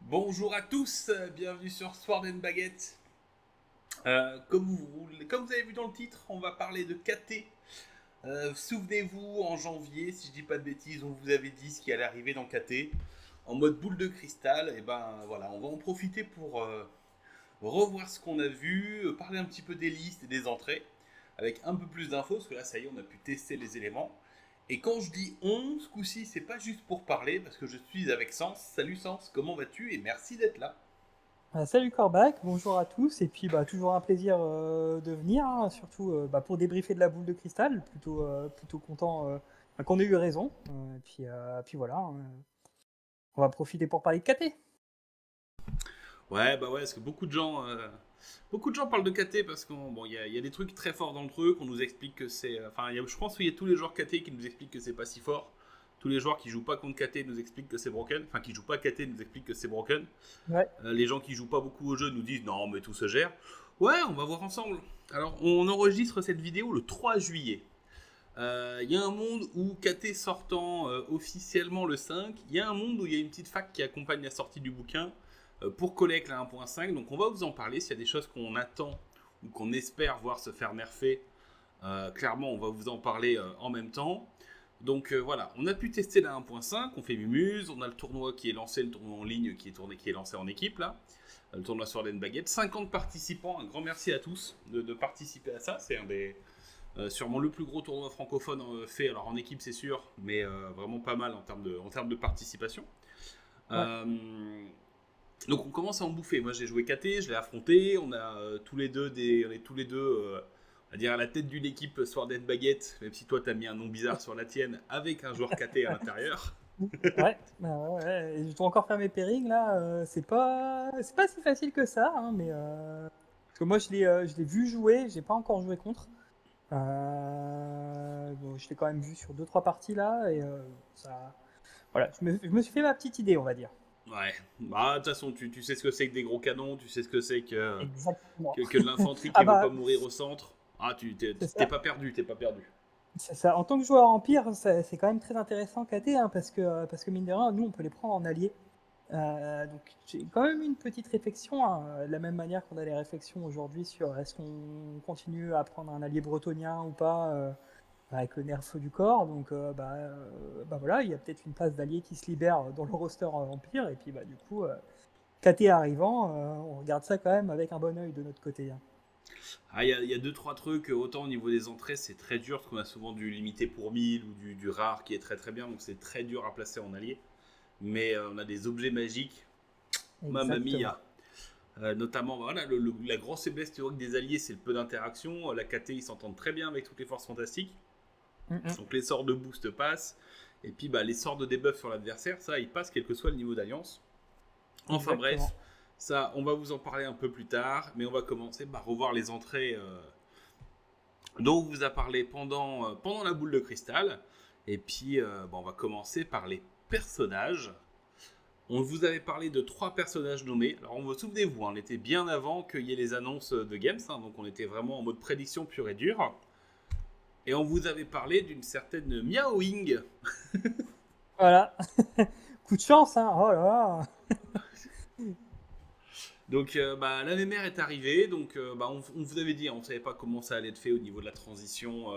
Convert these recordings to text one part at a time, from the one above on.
Bonjour à tous, bienvenue sur Sword and Baguette. Comme vous avez vu dans le titre, on va parler de KT. Souvenez-vous, en janvier, si je dis pas de bêtises, on vous avait dit ce qui allait arriver dans KT. En mode boule de cristal, et ben voilà, on va en profiter pour revoir ce qu'on a vu, parler un petit peu des listes et des entrées, avec un peu plus d'infos, parce que là, ça y est, on a pu tester les éléments. Et quand je dis on, ce coup-ci, c'est pas juste pour parler, parce que je suis avec Sens. Salut Sens, comment vas-tu? Et merci d'être là. Salut Corbac, bonjour à tous, et puis toujours un plaisir de venir, hein, surtout pour débriefer de la boule de cristal, plutôt content qu'on ait eu raison, et puis voilà, hein, on va profiter pour parler de KT. Ouais, bah ouais, parce que beaucoup de gens parlent de KT parce qu'il bon, y a des trucs très forts dans le truc. On nous explique que c'est. Enfin, je pense qu'il y a tous les joueurs KT qui nous expliquent que c'est pas si fort. Tous les joueurs qui jouent pas contre KT nous expliquent que c'est broken. Enfin, qui jouent pas KT nous expliquent que c'est broken. Ouais, Les gens qui jouent pas beaucoup au jeu nous disent non, mais tout se gère. Ouais, on va voir ensemble. Alors, on enregistre cette vidéo le 3 juillet. Il y a un monde où KT sortant officiellement le 5, il y a un monde où il y a une petite fac qui accompagne la sortie du bouquin pour Collect la 1.5. Donc on va vous en parler. S'il y a des choses qu'on attend ou qu'on espère voir se faire nerfer, clairement on va vous en parler en même temps. Donc voilà, on a pu tester la 1.5, on fait Mumuse, on a le tournoi qui est lancé, le tournoi en ligne qui est lancé en équipe là, le tournoi sur Laine Baguette. 50 participants, un grand merci à tous de participer à ça. C'est un des, sûrement le plus gros tournoi francophone fait, alors en équipe c'est sûr, mais vraiment pas mal en termes de participation. ouais. Euh, donc on commence à en bouffer. Moi j'ai joué KT, je l'ai affronté, on a on est tous les deux à dire à la tête d'une équipe Sword and Baguette, même si toi t'as mis un nom bizarre sur la tienne, avec un joueur KT à l'intérieur. Ouais, ouais, et je dois encore faire mes pairings là, c'est pas si facile que ça, hein, parce que moi je l'ai vu jouer, j'ai pas encore joué contre. Bon, je l'ai quand même vu sur deux trois parties là, et ça. Voilà, je me suis fait ma petite idée, on va dire. Ouais, bah de toute façon tu sais ce que c'est que des gros canons, tu sais ce que c'est Exactement. que de l'infanterie qui Ah veut pas bah, mourir au centre. Ah, c'est t'es ça. pas perdu, t'es pas perdu. C'est ça. En tant que joueur Empire, c'est quand même très intéressant KT, hein, parce que mine de rien, nous, on peut les prendre en alliés. Donc j'ai quand même une petite réflexion, hein, de la même manière qu'on a les réflexions aujourd'hui sur est-ce qu'on continue à prendre un allié bretonien ou pas avec le nerf du corps. Donc voilà, il y a peut-être une place d'allié qui se libère dans le roster Empire, et puis du coup, KT arrivant, on regarde ça quand même avec un bon œil de notre côté, hein. Ah, il y a deux, trois trucs, autant au niveau des entrées, c'est très dur, parce qu'on a souvent du limité pour 1000 ou du rare qui est très très bien, donc c'est très dur à placer en allié. Mais on a des objets magiques, mamma Exactement. mia. Notamment, voilà, la grosse faiblesse théorique des alliés, c'est le peu d'interaction. La KT, ils s'entendent très bien avec toutes les forces fantastiques. Mm, mm. Donc les sorts de boost passent. Et puis bah, les sorts de debuff sur l'adversaire, ça, ils passent quel que soit le niveau d'alliance. Enfin Exactement. bref, ça, on va vous en parler un peu plus tard. Mais on va commencer par revoir les entrées dont on vous a parlé pendant la boule de cristal. Et puis, on va commencer par les personnages. On vous avait parlé de trois personnages nommés. Alors, on vous souvenez-vous, hein, on était bien avant qu'il y ait les annonces de Games, hein, donc on était vraiment en mode prédiction pure et dure. Et on vous avait parlé d'une certaine Miaoing. Voilà. Coup de chance, hein. Oh là là. Donc, la mémère est arrivée. Donc, on vous avait dit, hein, on ne savait pas comment ça allait être fait au niveau de la transition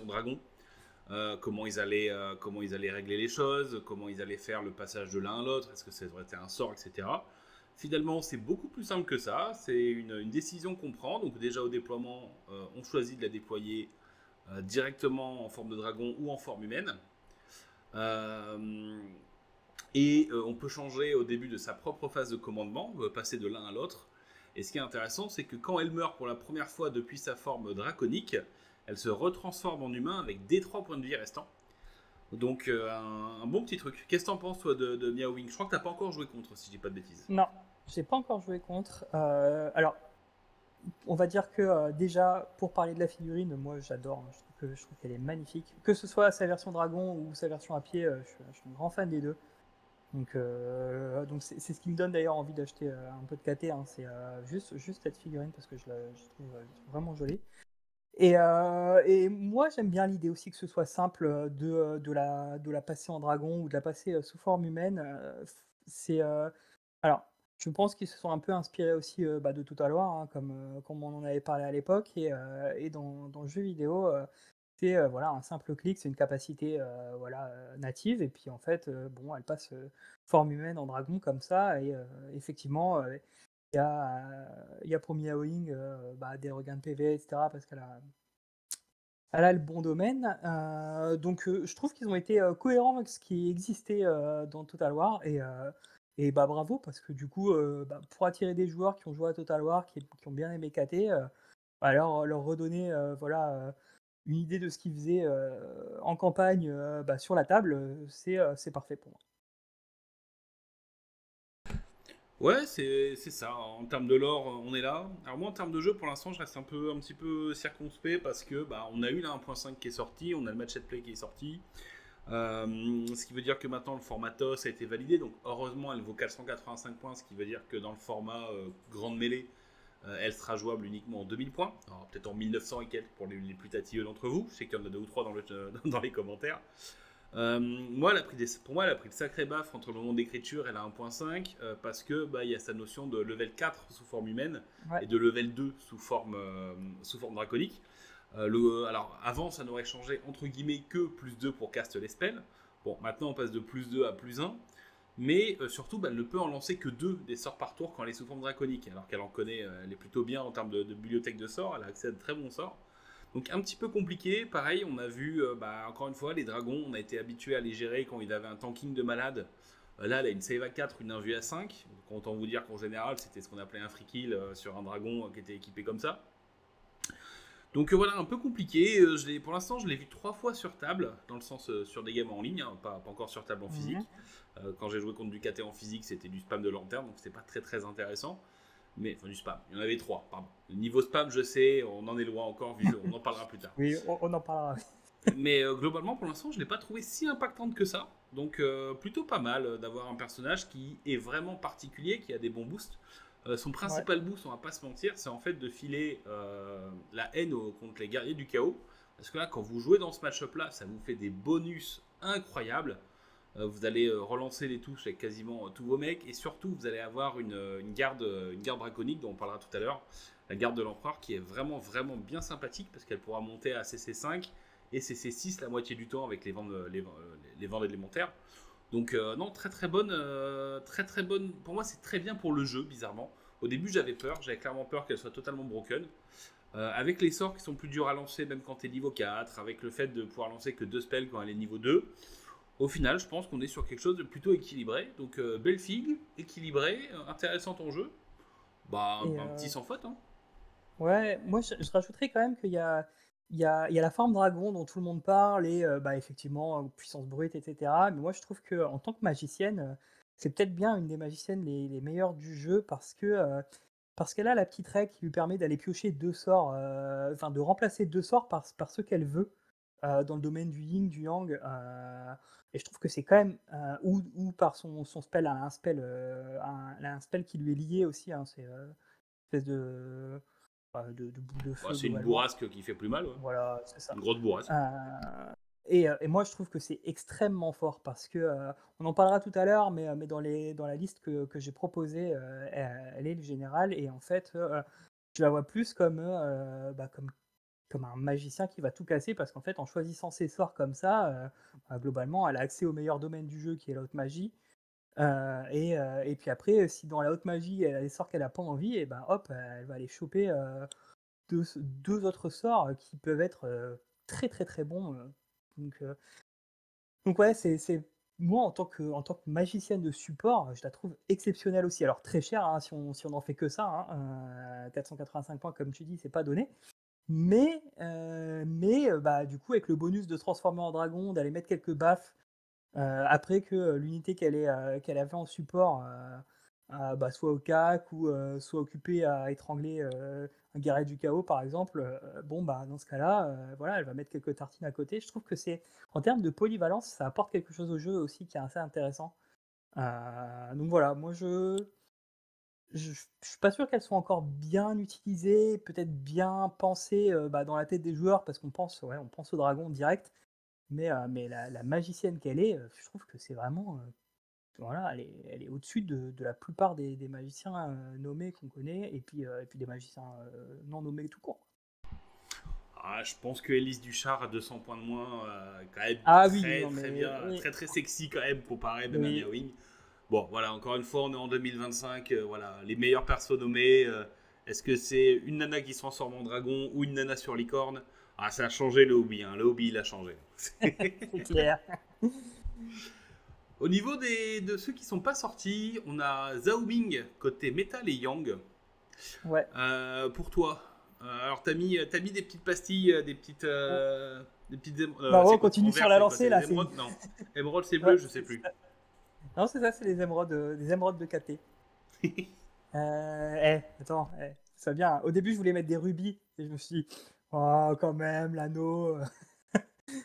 dragon. Comment ils allaient régler les choses, comment ils allaient faire le passage de l'un à l'autre, est-ce que ça aurait été un sort, etc. Finalement, c'est beaucoup plus simple que ça. C'est une décision qu'on prend. Donc déjà au déploiement, on choisit de la déployer directement en forme de dragon ou en forme humaine. Euh, on peut changer au début de sa propre phase de commandement, passer de l'un à l'autre. Et ce qui est intéressant, c'est que quand elle meurt pour la première fois depuis sa forme draconique, elle se retransforme en humain avec des 3 points de vie restants. Donc un bon petit truc. Qu'est-ce que t'en penses toi de Miao Wing? Je crois que t'as pas encore joué contre, si je dis pas de bêtises. Non, j'ai pas encore joué contre. Alors, on va dire que déjà, pour parler de la figurine, moi j'adore, hein. Je trouve qu'elle est magnifique. Que ce soit sa version dragon ou sa version à pied, je suis un grand fan des deux. Donc c'est ce qui me donne d'ailleurs envie d'acheter un peu de KT, hein. C'est juste cette figurine parce que je trouve vraiment jolie. Et moi j'aime bien l'idée aussi que ce soit simple de la passer en dragon ou de la passer sous forme humaine. C'est Alors, je pense qu'ils se sont un peu inspirés aussi, de Total War, hein, comme on en avait parlé à l'époque et dans le jeu vidéo, c'est, voilà, un simple clic, c'est une capacité, voilà, native et puis en fait, bon, elle passe, forme humaine en dragon comme ça et effectivement, il y a pour Miao Ying, des regains de PV et cetera parce qu'elle a le bon domaine, donc je trouve qu'ils ont été, cohérents avec ce qui existait, dans Total War et bravo parce que du coup, pour attirer des joueurs qui ont joué à Total War, qui ont bien aimé KT, leur redonner, voilà, une idée de ce qu'ils faisaient, en campagne, sur la table, c'est parfait pour moi. Ouais, c'est ça. En termes de lore, on est là. Alors moi, en termes de jeu, pour l'instant, je reste un petit peu circonspect parce que on a eu la 1.5 qui est sorti, on a le match at play qui est sorti. Ce qui veut dire que maintenant le format TOS a été validé, donc heureusement elle vaut 485 points, ce qui veut dire que dans le format grande mêlée, elle sera jouable uniquement en 2000 points, alors peut-être en 1900 et quelques pour les plus tatilleux d'entre vous, je sais qu'il y en a deux ou trois dans les commentaires. Moi, pour moi, elle a pris le sacré baffe entre le moment d'écriture et la 1.5 parce que il y a sa notion de level 4 sous forme humaine Ouais. et de level 2 sous forme draconique. Alors, avant, ça n'aurait changé entre guillemets que plus 2 pour cast les spells. Bon, maintenant, on passe de plus 2 à plus 1. Mais surtout, elle ne peut en lancer que 2 des sorts par tour quand elle est sous forme draconique. Alors qu'elle en connaît, elle est plutôt bien en termes de bibliothèque de sorts. Elle a accès à de très bons sorts. Donc un petit peu compliqué, pareil, on a vu, encore une fois, les dragons, on a été habitué à les gérer quand ils avaient un tanking de malade. Là, elle a une save à 4, une invue à 5. Donc, autant vous dire qu'en général, c'était ce qu'on appelait un free kill sur un dragon qui était équipé comme ça. Donc voilà, un peu compliqué. Pour l'instant, je l'ai vu 3 fois sur table, dans le sens sur des games en ligne, hein, pas encore sur table en physique. Quand j'ai joué contre du KT en physique, c'était du spam de lanterne, donc c'était pas très très intéressant. Mais, enfin, du spam, il y en avait 3, pardon. Le niveau spam, je sais, on en est loin encore, on en parlera plus tard. Oui, on en parlera. Mais globalement, pour l'instant, je ne l'ai pas trouvé si impactante que ça. Donc plutôt pas mal d'avoir un personnage qui est vraiment particulier, qui a des bons boosts. Son Ouais. principal boost, on va pas se mentir, c'est en fait de filer la haine contre les guerriers du chaos. Parce que là, quand vous jouez dans ce match-up là, ça vous fait des bonus incroyables. Vous allez relancer les touches avec quasiment tous vos mecs. Et surtout, vous allez avoir une garde draconique dont on parlera tout à l'heure. La garde de l'empereur qui est vraiment, vraiment bien sympathique parce qu'elle pourra monter à CC5 et CC6 la moitié du temps avec les vents élémentaires. Donc non, très très bonne, très très bonne. Pour moi, c'est très bien pour le jeu, bizarrement. Au début, j'avais clairement peur qu'elle soit totalement broken. Avec les sorts qui sont plus durs à lancer, même quand tu es niveau 4, avec le fait de pouvoir lancer que 2 spells quand elle est niveau 2, au final, je pense qu'on est sur quelque chose de plutôt équilibré. Donc, belle figue, équilibré, intéressant ton jeu. Et, Un petit sans faute, hein. ouais, moi je rajouterais quand même qu'il y a la forme dragon dont tout le monde parle et effectivement, puissance brute, etc. Mais moi je trouve que en tant que magicienne, c'est peut-être bien une des magiciennes les meilleures du jeu parce qu'elle a la petite règle qui lui permet d'aller piocher 2 sorts, enfin de remplacer 2 sorts par ceux qu'elle veut, dans le domaine du yin, du yang, et je trouve que c'est quand même, ou par son spell, elle a un spell qui lui est lié aussi, hein, c'est, espèce de boule de Bah, feu c'est une globalement. bourrasque qui fait plus mal, ouais. Voilà, c'est ça. Une grosse bourrasque. Et moi je trouve que c'est extrêmement fort parce que, on en parlera tout à l'heure, mais dans la liste que j'ai proposée, elle est le général et en fait, je la vois plus comme un magicien qui va tout casser parce qu'en fait en choisissant ses sorts comme ça, globalement elle a accès au meilleur domaine du jeu qui est la haute magie. Et puis après, si dans la haute magie elle a des sorts qu'elle a pas envie, et ben hop, elle va aller choper deux autres sorts qui peuvent être très très très bons. Donc, euh, donc ouais, moi en tant que magicienne de support, je la trouve exceptionnelle aussi. Alors très chère, hein, si on en fait que ça, hein, 485 points comme tu dis, c'est pas donné. Mais du coup, avec le bonus de se transformer en dragon, d'aller mettre quelques baffes, après que l'unité qu'elle avait en support soit au cac ou soit occupée à étrangler un guerrier du chaos par exemple, dans ce cas-là, voilà, elle va mettre quelques tartines à côté. Je trouve que en termes de polyvalence, ça apporte quelque chose au jeu aussi qui est assez intéressant. Donc voilà, moi je suis pas sûr qu'elles soient encore bien utilisées, peut-être bien pensées dans la tête des joueurs parce on pense au dragon direct, mais la magicienne qu'elle est, je trouve que c'est vraiment voilà, elle est au-dessus de la plupart des magiciens nommés qu'on connaît, et puis des magiciens non nommés tout court. Ah, je pense que Élise Duchard à 200 points de moins, quand même Ah oui, très non très mais bien, oui, très très sexy quand même comparé même à oui, Miaoing. Bon, voilà, encore une fois, on est en 2025, voilà, les meilleurs persos nommés. Est-ce que c'est une nana qui se transforme en dragon ou une nana sur licorne? Ah, ça a changé le hobby, hein. Le hobby, il a changé. c'est clair. Au niveau de ceux qui sont pas sortis, on a Zhao Bing côté métal et yang. Ouais. Pour toi, alors t'as mis des petites pastilles, Bon. des petites, Bah ouais, c'est on quoi? En continue sur vert, la c'est quoi? lancée C'est des là. C'est émeraudes? Non. Émeraude, c'est ouais, bleu, je sais c'est plus. ça. Non, c'est ça, c'est des émeraudes de KT. Attends, ça vient. Au début, je voulais mettre des rubis et je me suis dit, oh, quand même, l'anneau.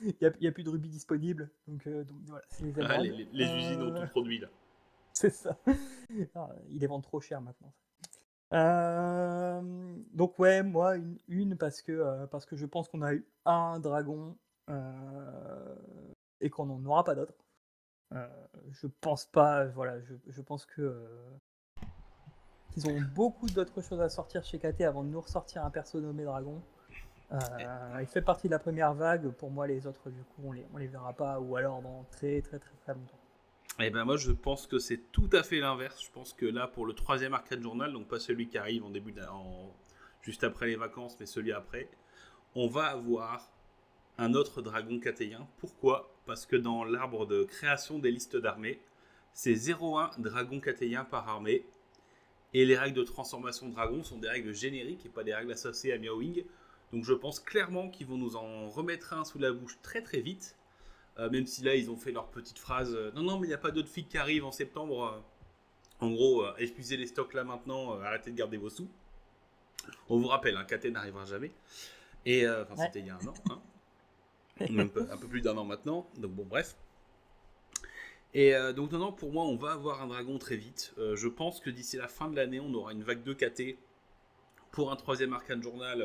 Il y a plus de rubis disponibles, donc voilà, c'est les Ah, émeraudes. les usines ont tout produit là. C'est ça. Ah, ils les vendent trop cher maintenant. Donc ouais, moi une parce que je pense qu'on a eu un dragon et qu'on n'en aura pas d'autres. Euh, je pense pas, voilà, je pense que qu'ils ont beaucoup d'autres choses à sortir chez KT avant de nous ressortir un perso nommé dragon. Il fait partie de la première vague. Pour moi, les autres, du coup, on les verra pas, ou alors dans très très très très longtemps. Et ben moi je pense que c'est tout à fait l'inverse. Je pense que là pour le troisième Arcade Journal, donc pas celui qui arrive en juste après les vacances, mais celui après, on va avoir un autre dragon catéien. Pourquoi? Parce que dans l'arbre de création des listes d'armées, c'est 0,1 dragon catéien par armée. Et les règles de transformation de dragon sont des règles génériques et pas des règles associées à Miaowing. Donc je pense clairement qu'ils vont nous en remettre un sous la bouche très très vite. Même si là ils ont fait leur petite phrase non non mais il n'y a pas d'autres filles qui arrivent en septembre. En gros, excusez les stocks là maintenant, arrêtez de garder vos sous. On vous rappelle, un KT n'arrivera jamais. Et enfin Ouais. c'était il y a un an, hein. Même un peu plus d'un an maintenant. Donc bon bref. Et donc non, pour moi on va avoir un dragon très vite. Je pense que d'ici la fin de l'année on aura une vague de KT pour un troisième Arcane Journal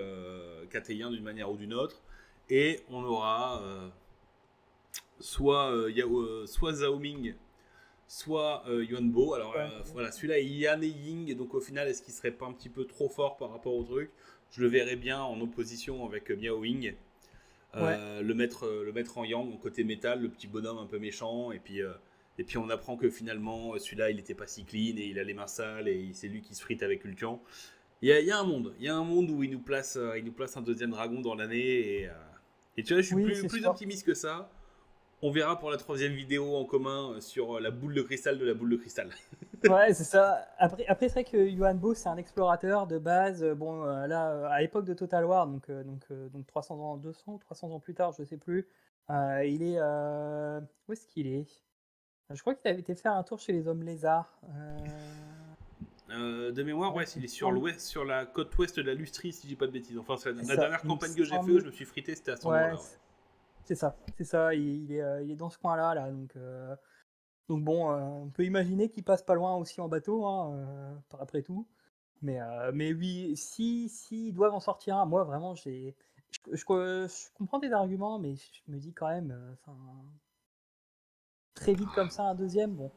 KT1 d'une manière ou d'une autre. Et on aura soit Zhao Ming, soit Yuan Bo. Alors Ouais. voilà, celui-là est Yan et Ying. Et donc au final, est-ce qu'il serait pas un petit peu trop fort par rapport au truc? Je le verrais bien en opposition avec Miao Ying. Ouais. Le mettre en Yang, en côté métal, le petit bonhomme un peu méchant. Et puis on apprend que finalement, celui-là, il n'était pas si clean et il a les mains sales et c'est lui qui se frite avec Ultian. Il y a un monde. Il y a un monde où il nous place un deuxième dragon dans l'année. Et tu vois, je suis Oui, c'est plus sûr. optimiste que ça. On verra pour la troisième vidéo en commun sur la boule de cristal de la boule de cristal. Ouais, c'est ça. Après c'est vrai que Yuan Bo, c'est un explorateur de base. Bon, là, à l'époque de Total War, donc 300 ans, 200 ou 300 ans plus tard, je sais plus. Il est. Où est-ce qu'il est? Je crois qu'il avait été faire un tour chez les hommes lézards. De mémoire, Ouais, ouais, il il me est sur semble. l'ouest, sur la côte ouest de la Lustrie, si je dis pas de bêtises. Enfin, c'est C'est la ça. dernière Il me campagne que j'ai fait où semble. je me suis frité, c'était à cet Ouais, endroit-là. Ouais. c'est ça. C'est ça. Il est dans ce coin-là, là. Donc bon, on peut imaginer qu'il passe pas loin aussi en bateau, hein, par après tout. Mais oui, si ils doivent en sortir un, moi vraiment, je comprends tes arguments, mais je me dis quand même, enfin, très vite comme ça, un deuxième, bon.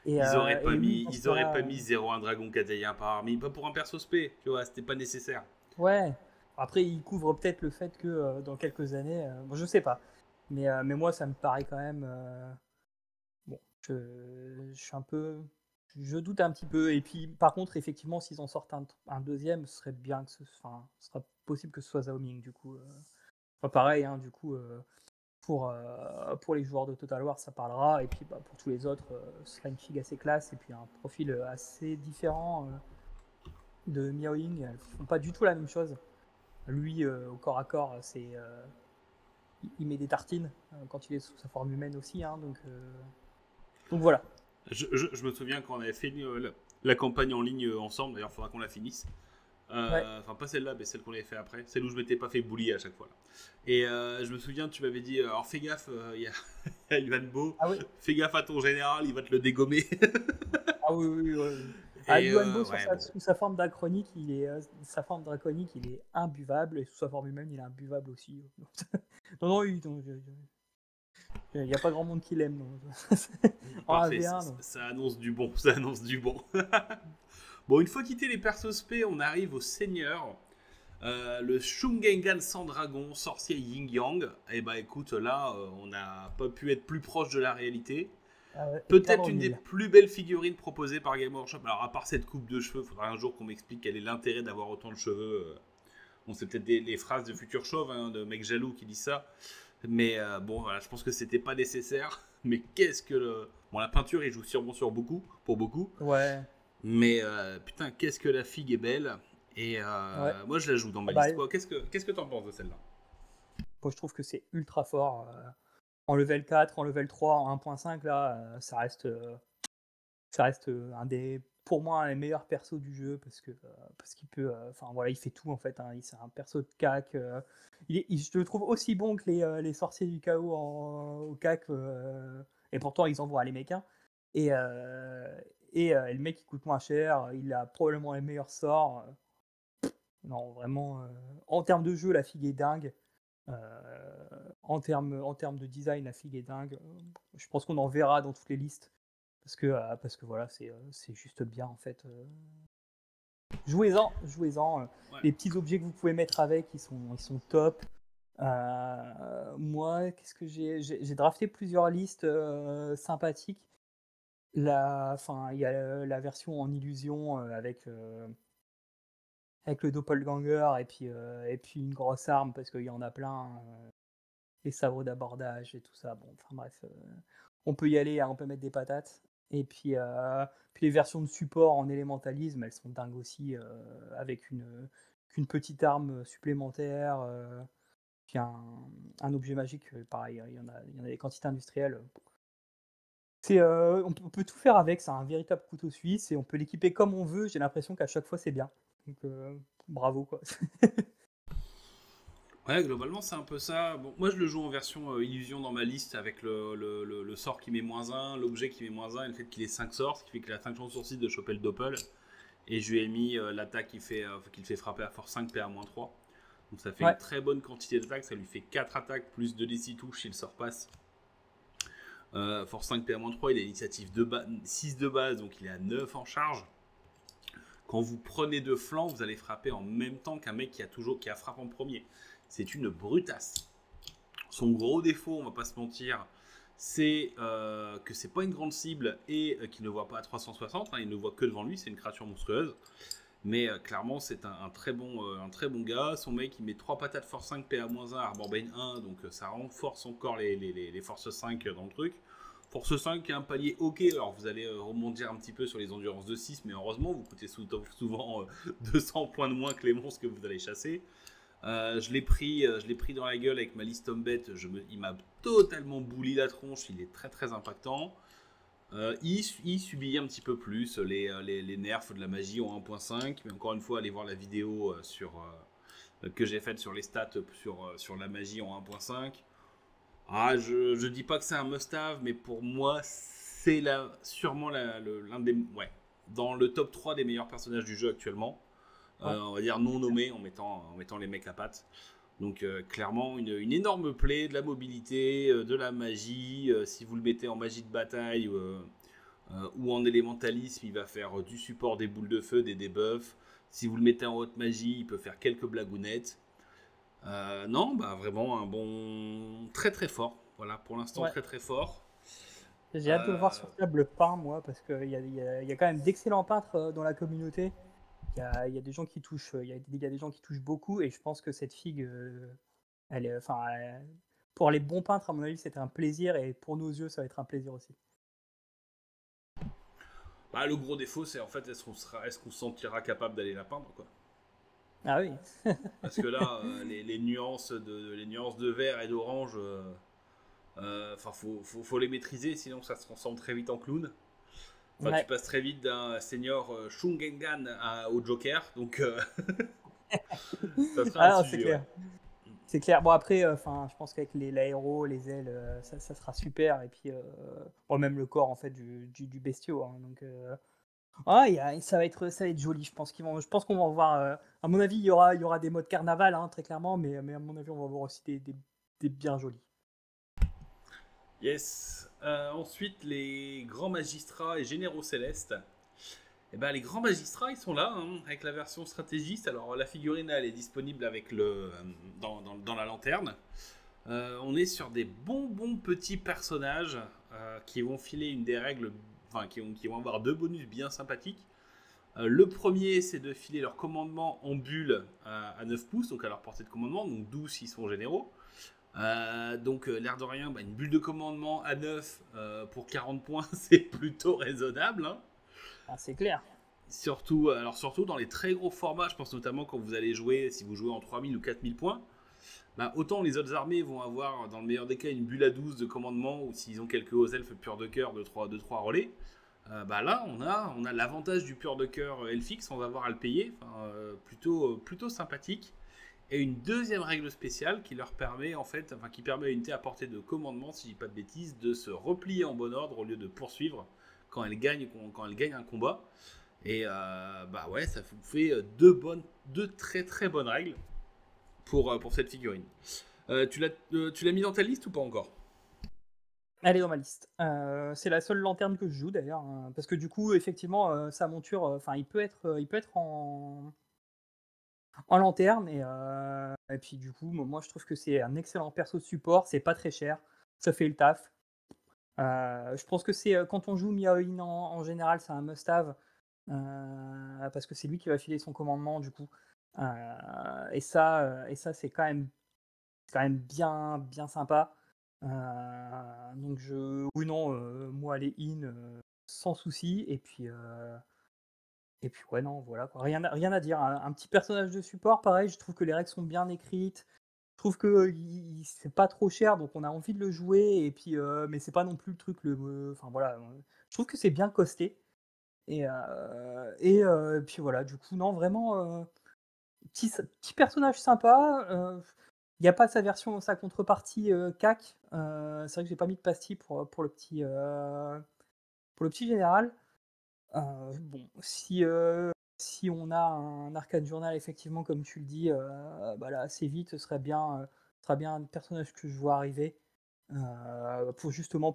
Et oui, dans ce Ils auraient pas cas-là, mis 0,1 dragon catéien par armée, pas pour un perso spé, tu vois, c'était pas nécessaire. ouais. Après, il couvre peut-être le fait que dans quelques années, bon, je sais pas. Mais moi, ça me paraît quand même, bon, je suis un peu, je doute un petit peu. Et puis, par contre, effectivement, s'ils en sortent un deuxième, ce serait bien enfin, ce sera possible que ce soit Zhao Ming, du coup. Enfin, pareil, hein, du coup, pour les joueurs de Total War, ça parlera. Et puis, bah, pour tous les autres, ce sera une fille assez classe et puis un profil assez différent de Miao Ying. Elles font pas du tout la même chose. Lui, au corps à corps, il met des tartines quand il est sous sa forme humaine aussi, hein, donc voilà. Je me souviens quand on avait fait la campagne en ligne ensemble, d'ailleurs, il faudra qu'on la finisse. Ouais. Enfin, pas celle-là, mais celle qu'on avait fait après. Celle où je m'étais pas fait bully à chaque fois. Là. Et je me souviens, tu m'avais dit alors fais gaffe, il y a Yuan Bo, Ah oui. fais gaffe à ton général, il va te le dégommer. Ah oui, oui, oui, oui. Ah, Et Yuan Bo, ouais, bon. sous sa forme draconique, sa forme draconique, il est imbuvable, et sous sa forme humaine, il est imbuvable aussi. Non, non, oui, Il n'y a pas grand monde qui l'aime. En Parfait, 1v1, non. ça annonce du bon, ça annonce du bon. Bon, une fois quitté les persos spé, on arrive au seigneur. Le Shungengan sans dragon, sorcier yin yang. Et bah écoute, là, on n'a pas pu être plus proche de la réalité. Ah ouais, Peut-être cadre une des mille. plus belles figurines proposées par Game Workshop. Alors, à part cette coupe de cheveux, il faudra un jour qu'on m'explique quel est l'intérêt d'avoir autant de cheveux. Bon, c'est peut-être les phrases de Futur Chauve, hein, de mecs jaloux qui disent ça. Mais bon, voilà, je pense que c'était pas nécessaire. Mais qu'est-ce que le. Bon, la peinture, il joue sûrement sur beaucoup, pour beaucoup. Ouais, Mais putain, qu'est-ce que la figue est belle. Et ouais. moi, je la joue dans ma Ah bah, liste. Quoi. Qu'est-ce que t'en penses de celle-là? moi, je trouve que c'est ultra fort. En level 4, en level 3, en 1.5, là, ça reste pour moi, un des meilleurs persos du jeu parce qu'il peut, enfin voilà, il fait tout en fait. Hein. C'est un perso de CAC. Je le trouve aussi bon que les sorciers du chaos au CAC. Et pourtant, ils envoient les mecs. Hein. Et, le mec, il coûte moins cher. Il a probablement les meilleurs sorts. Non, vraiment, en termes de jeu, la figue est dingue. En termes de design, la figue est dingue. Je pense qu'on en verra dans toutes les listes. Parce que voilà, c'est juste bien en fait. Jouez-en, jouez-en. Ouais. Les petits objets que vous pouvez mettre avec, ils sont top. Moi, qu'est-ce que j'ai drafté plusieurs listes sympathiques. Enfin, il y a la version en illusion avec le doppelganger et puis une grosse arme parce qu'il y en a plein. Les sabres d'abordage et tout ça. Bon, enfin bref, on peut y aller, hein, on peut mettre des patates. Et puis les versions de support en élémentalisme, elles sont dingues aussi, avec qu'une petite arme supplémentaire, puis un objet magique, pareil, il y en a des quantités industrielles. On peut tout faire avec, c'est un véritable couteau suisse et on peut l'équiper comme on veut. J'ai l'impression qu'à chaque fois c'est bien. Donc bravo quoi. Ouais, globalement, c'est un peu ça. Bon, moi, je le joue en version illusion dans ma liste avec le sort qui met -1, l'objet qui met -1 et le fait qu'il ait 5 sorts, ce qui fait qu'il a 5 chances sur 6 de choper le doppel. Et je lui ai mis l'attaque qui le fait frapper à force 5 PA-3. Donc ça fait une Ouais, très bonne quantité d'attaques. Ça lui fait 4 attaques plus 2d6 touches si le sort passe. Force 5 PA-3, il a l'initiative 6 de base, donc il est à 9 en charge. Quand vous prenez de flanc, vous allez frapper en même temps qu'un mec qui a frappé en premier. C'est une brutasse. Son gros défaut, on va pas se mentir, c'est que c'est pas une grande cible et qu'il ne voit pas à 360. Hein, il ne voit que devant lui, c'est une créature monstrueuse. Mais clairement, c'est un très bon gars. Son mec, il met 3 patates force 5 PA-1, Arborbane 1, donc ça renforce encore les forces 5 dans le truc. Force 5 qui est un palier ok, alors vous allez rebondir un petit peu sur les endurances de 6, mais heureusement, vous coûtez souvent 200 points de moins que les monstres que vous allez chasser. Je l'ai pris dans la gueule avec ma liste Tombet. Il m'a totalement bouli la tronche. Il est très très impactant. Il subit un petit peu plus les nerfs de la magie en 1.5. Mais encore une fois, allez voir la vidéo que j'ai faite sur les stats sur la magie en 1.5. Je dis pas que c'est un must-have, mais pour moi, c'est sûrement l'un des. Ouais, dans le top 3 des meilleurs personnages du jeu actuellement. ouais. On va dire non nommé en mettant les mecs à pattes. Donc clairement une énorme plaie, de la mobilité, de la magie. Si vous le mettez en magie de bataille ou en élémentalisme, il va faire du support, des boules de feu, des debuffs. Si vous le mettez en haute magie, il peut faire quelques blagounettes. Non, bah vraiment un bon... Très très fort. Voilà, pour l'instant Ouais. très très fort. J'ai hâte de le voir Euh, sur table peint, moi, parce qu'il y a quand même d'excellents peintres dans la communauté. Il y a des gens qui touchent, il y a des gens qui touchent beaucoup, et je pense que cette figue, enfin, pour les bons peintres, à mon avis, c'était un plaisir, et pour nos yeux, ça va être un plaisir aussi. Bah, le gros défaut, c'est en fait, est-ce qu'on se sentira capable d'aller la peindre, quoi. Ah oui. Parce que là, les nuances de vert et d'orange, faut les maîtriser, sinon ça se transforme très vite en clown. Enfin, tu Ouais. passes très vite d'un senior Shungengan au Joker, donc ça sera un Ah non, c'est sujet, ouais. clair. C'est clair. Bon, après, enfin, je pense qu'avec l'aéro, les ailes, ça sera super. Et puis, bon, même le corps, en fait, du bestiau. Hein, donc, ça va être joli. Je pense qu'on va en voir. À mon avis, il y aura des modes carnaval, hein, très clairement. Mais à mon avis, on va voir aussi des bien jolis. Yes. Ensuite, les grands magistrats et généraux célestes. Eh ben, les grands magistrats, ils sont là, hein, avec la version stratégiste. Alors, la figurine, elle est disponible avec dans la lanterne. On est sur des bons petits personnages qui vont filer une des règles, enfin, qui vont avoir deux bonus bien sympathiques. Le premier, c'est de filer leur commandement en bulle à 9 pouces, donc à leur portée de commandement, donc 12 s'ils sont généraux. L'air de rien, une bulle de commandement à 9 pour 40 points, c'est plutôt raisonnable, hein. Ah, c'est clair. Surtout dans les très gros formats, je pense notamment quand vous allez jouer, si vous jouez en 3000 ou 4000 points, autant les autres armées vont avoir, dans le meilleur des cas, une bulle à 12 de commandement, ou s'ils ont quelques hauts elfes pur de cœur, 2-3 relais. Là, on a l'avantage du pur de cœur elfique sans avoir à le payer, plutôt sympathique. Et une deuxième règle spéciale qui leur permet, qui permet à une unité à portée de commandement, si je dis pas de bêtises, de se replier en bon ordre au lieu de poursuivre quand elle gagne un combat. Et ça vous fait deux très bonnes règles pour cette figurine. Tu l'as mis dans ta liste ou pas encore? Elle est dans ma liste. C'est la seule lanterne que je joue d'ailleurs, hein, parce que du coup, effectivement, sa monture, enfin, il peut être en lanterne et puis du coup, moi je trouve que c'est un excellent perso de support, c'est pas très cher, ça fait le taf. Je pense que c'est quand on joue Miaoin en général, c'est un must-have parce que c'est lui qui va filer son commandement du coup. Et ça c'est quand même bien sympa. Donc oui non, moi aller in sans souci et puis ouais non voilà quoi. Rien à dire. Un petit personnage de support, pareil, je trouve que les règles sont bien écrites. Je trouve que c'est pas trop cher, donc on a envie de le jouer et puis mais c'est pas non plus le truc enfin voilà. Je trouve que c'est bien costé et puis voilà, du coup non vraiment petit personnage sympa. Il y a pas sa contrepartie CAC. C'est vrai que j'ai pas mis de pastille pour le petit général. Bon, si on a un arcane journal, effectivement, comme tu le dis, là, assez vite, ce serait bien un personnage que je vois arriver